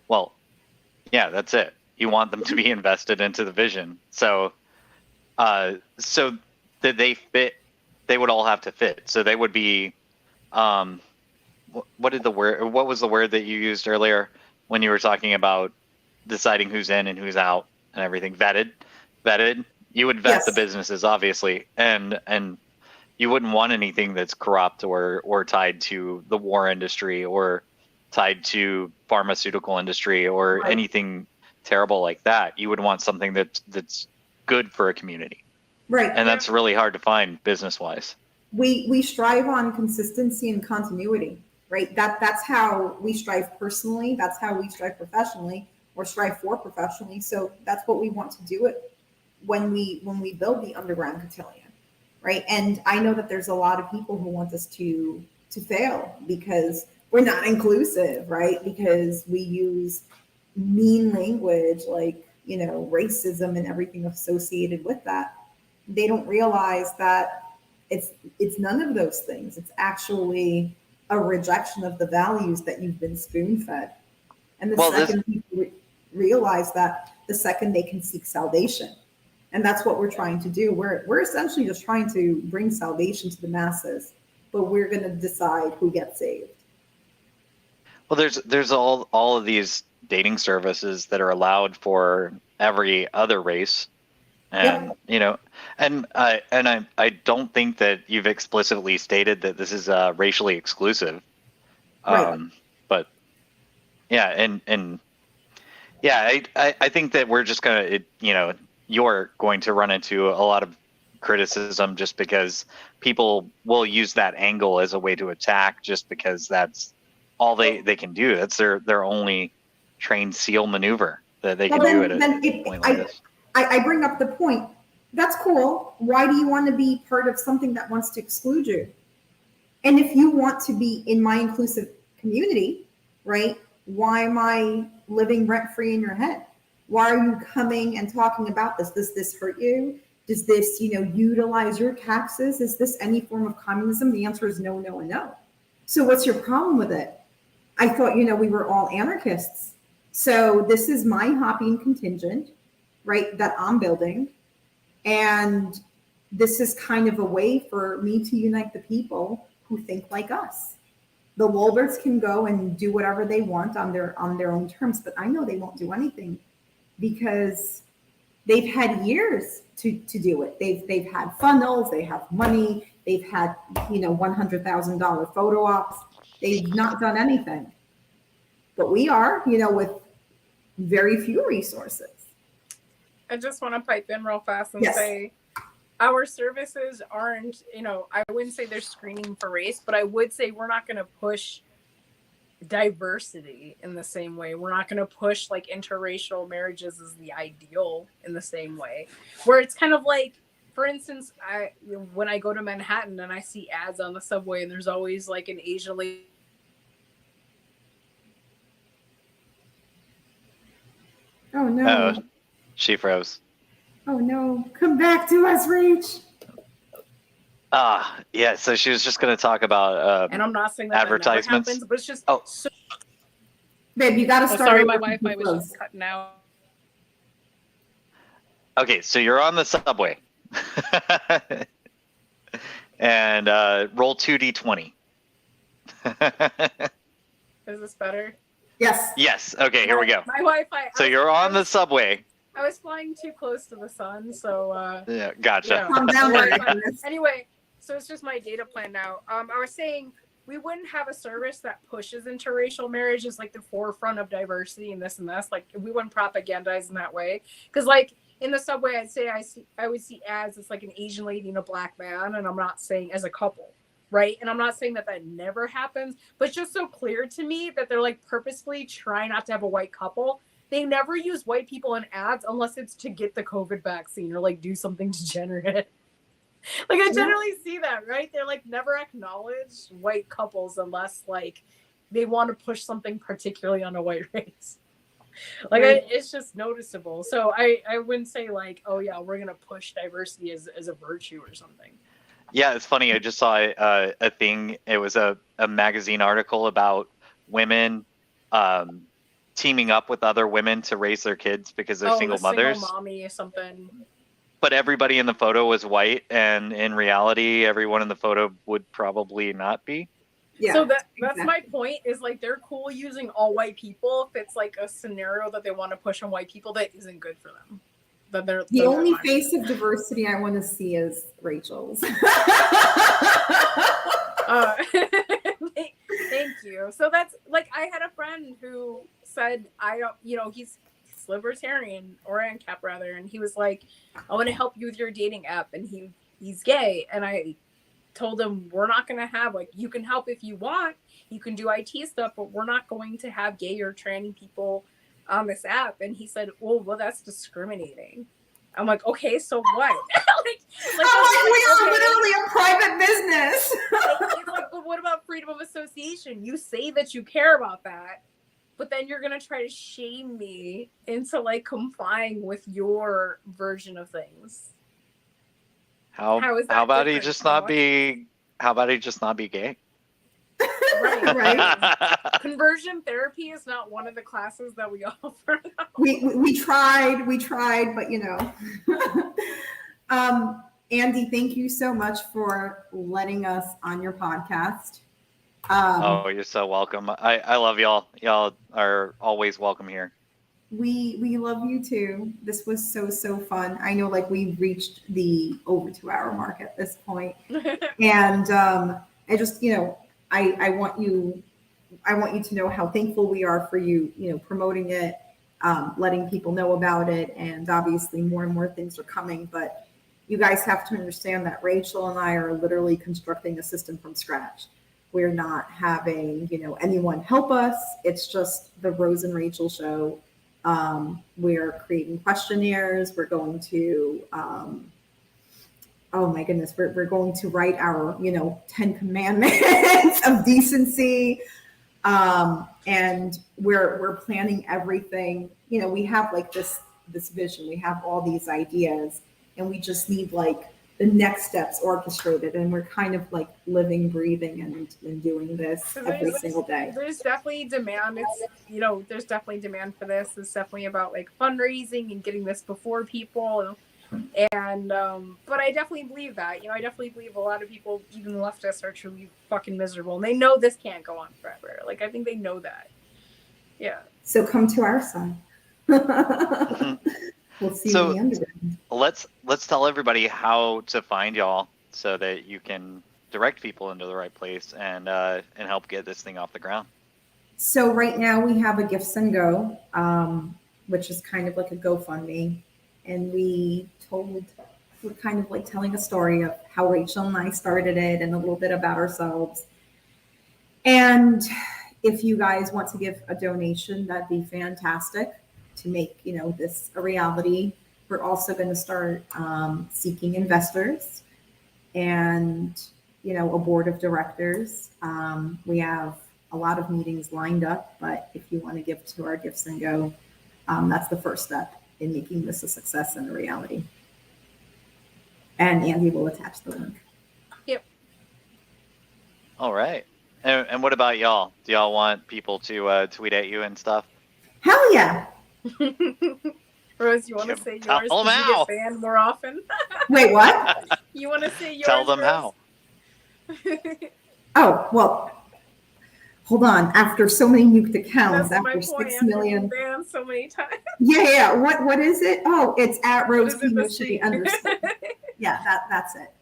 well, yeah, that's it. You want them to be invested into the vision. So so that they fit, they would all have to fit. So they would be, what was the word that you used earlier when you were talking about deciding who's in and who's out and everything? Vetted. You would vet Yes. the businesses, obviously, and you wouldn't want anything that's corrupt or tied to the war industry or tied to pharmaceutical industry or Right. anything terrible like that. You would want something that's good for a community, Right. and that's really hard to find business wise. We strive on consistency and continuity, right? That's how we strive personally. That's how we strive professionally, or strive for professionally. So that's what we want to do it when we build the underground cotillion, right? And I know that there's a lot of people who want us to fail because we're not inclusive, right? Because we use mean language like, you know, racism and everything associated with that. They don't realize that it's none of those things. It's actually a rejection of the values that you've been spoon fed. And the Well, second people realize that, the second they can seek salvation. And that's what we're trying to do. We're essentially just trying to bring salvation to the masses, but we're going to decide who gets saved. Well, there's all of these dating services that are allowed for every other race, and Yep. you know, and I don't think that you've explicitly stated that this is racially exclusive. Right. But yeah, and yeah, I think that we're just gonna, you know, you're going to run into a lot of criticism just because people will use that angle as a way to attack, just because that's all they can do. That's their only trained SEAL maneuver that they Well, can do then, at then a point like this. I bring up the point. That's cool. Why do you want to be part of something that wants to exclude you? And if you want to be in my inclusive community, right? Why am I living rent free in your head? Why are you coming and talking about this? Does this hurt you? Does this, you know, utilize your taxes? Is this any form of communism? The answer is no, no, and no. So what's your problem with it? I thought, you know, we were all anarchists. So this is my hopping contingent, right, that I'm building. And this is kind of a way for me to unite the people who think like us. The Wolberts can go and do whatever they want on their own terms, but I know they won't do anything because they've had years to do it. They've had funnels, they have money, they've had, you know, $100,000 photo ops. They've not done anything. But we are, you know, with very few resources. I just want to pipe in real fast and Yes. say our services aren't, you know, I wouldn't say they're screening for race, but I would say we're not going to push diversity in the same way. We're not going to push like interracial marriages as the ideal in the same way. Where it's kind of like, for instance, when I go to Manhattan and I see ads on the subway and there's always like an Asian lady. Oh no. Oh, she froze. Oh no. Come back to us, Rach. Yeah. So she was just going to talk about And I'm not saying that advertisements. That never happens, but it's just so. Babe, you got to Oh, start. sorry, over my with Wi-Fi was close. just cutting out. Okay, so you're on the subway, and roll 2d20. Is this better? Yes. Yes. Okay, here we go. My Wi-Fi. So you're on the subway. I was flying too close to the sun, so Yeah, gotcha. Calm down there. Anyway, so it's just my data plan now. I was saying we wouldn't have a service that pushes interracial marriage as like the forefront of diversity and this and this. Like we wouldn't propagandize in that way. Because like in the subway, I would see ads. It's like an Asian lady and a black man, and I'm not saying as a couple, right? And I'm not saying that that never happens, but it's just so clear to me that they're like purposefully trying not to have a white couple. They never use white people in ads unless it's to get the COVID vaccine or like do something degenerate. Like I generally see that, right? They're like never acknowledge white couples unless like they want to push something particularly on a white race. Like it's just noticeable. So I wouldn't say like, oh yeah, we're gonna push diversity as a virtue or something. Yeah, it's funny. I just saw a thing. It was a magazine article about women teaming up with other women to raise their kids because they're single mothers. Single mommy or something. But everybody in the photo was white, and in reality, everyone in the photo would probably not be. Yeah, so that's my point, is like they're cool using all white people if it's like a scenario that they want to push on white people that isn't good for them. That they're the only face of diversity I want to see is Rachel's. Thank you. So that's like, I had a friend who said, I don't, you know, he's libertarian, or ANCAP rather, and he was like, I want to help you with your dating app, and he's gay, and I told him, we're not going to have, like, you can help if you want, you can do IT stuff, but we're not going to have gay or trans people on this app. And he said, well, that's discriminating. I'm like, okay, so what? we are literally a private business. He's like, but what about freedom of association? You say that you care about that, but then you're going to try to shame me into like complying with your version of things. How about he just not be gay? Right. Conversion therapy is not one of the classes that we offer. We tried, but you know. Andy, thank you so much for letting us on your podcast. Oh, you're so welcome. I love y'all. Y'all are always welcome here. We love you too. This was so fun. I know, like, we've reached the over 2-hour mark at this point. And I just, you know, I want you to know how thankful we are for you, you know, promoting it, letting people know about it, and obviously more and more things are coming. But you guys have to understand that Rachel and I are literally constructing a system from scratch. We're not having, you know, anyone help us. It's just the Rose and Rachel show. We're creating questionnaires. We're going to, oh my goodness, we're going to write our, you know, 10 commandments of decency. And we're planning everything. You know, we have like this vision. We have all these ideas, and we just need like the next steps orchestrated. And we're kind of like living, breathing, and doing this every single day. There's definitely demand. It's, you know, there's definitely demand for this. It's definitely about like fundraising and getting this before people. And but I definitely believe that, you know, I definitely believe a lot of people, even leftists, are truly fucking miserable, and they know this can't go on forever. Like, I think they know that. Yeah. So come to our side. We'll see you in the underground. Let's tell everybody how to find y'all so that you can direct people into the right place and help get this thing off the ground. So right now we have a Gifts and Go, which is kind of like a GoFundMe. And we're kind of like telling a story of how Rachel and I started it and a little bit about ourselves. And if you guys want to give a donation, that'd be fantastic to make, you know, this a reality. We're also going to start seeking investors and, you know, a board of directors. We have a lot of meetings lined up, but if you want to give to our Gifts and Go, that's the first step in making this a success and a reality. And Andy will attach the link. Yep. All right. And what about y'all? Do y'all want people to tweet at you and stuff? Hell yeah. Rose, you want to say yours? Tell them how. You get banned more often? Wait, what? You want to say yours? Tell them Rose? how. Oh, well, hold on. After so many nuked accounts, That's after 6 million. Banned so many times. Yeah. What is it? Oh, it's at Rose Pinochet _ Yeah, that's it.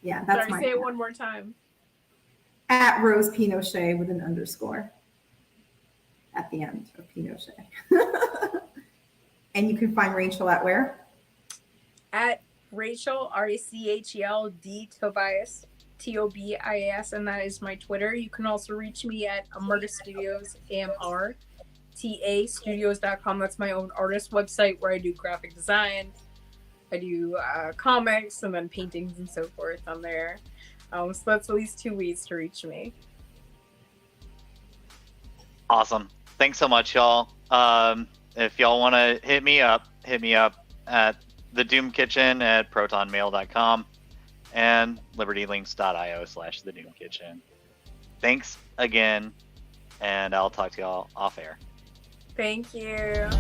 Yeah, that's Sorry, say it one more time. At Rose Pinochet with an underscore at the end of Pinochet. And you can find Rachel at where? At Rachel, RACHEL D Tobias, Tobias, and that is my Twitter. You can also reach me at Amarta Studios, AMRTA Studios.com. That's my own artist website where I do graphic design. I do comics and then paintings and so forth on there. So that's at least 2 ways to reach me. Awesome. Thanks so much, y'all. If y'all want to hit me up at TheDoomKitchen at protonmail.com and libertylinks.io/TheDoomKitchen. Thanks again, and I'll talk to y'all off air. Thank you.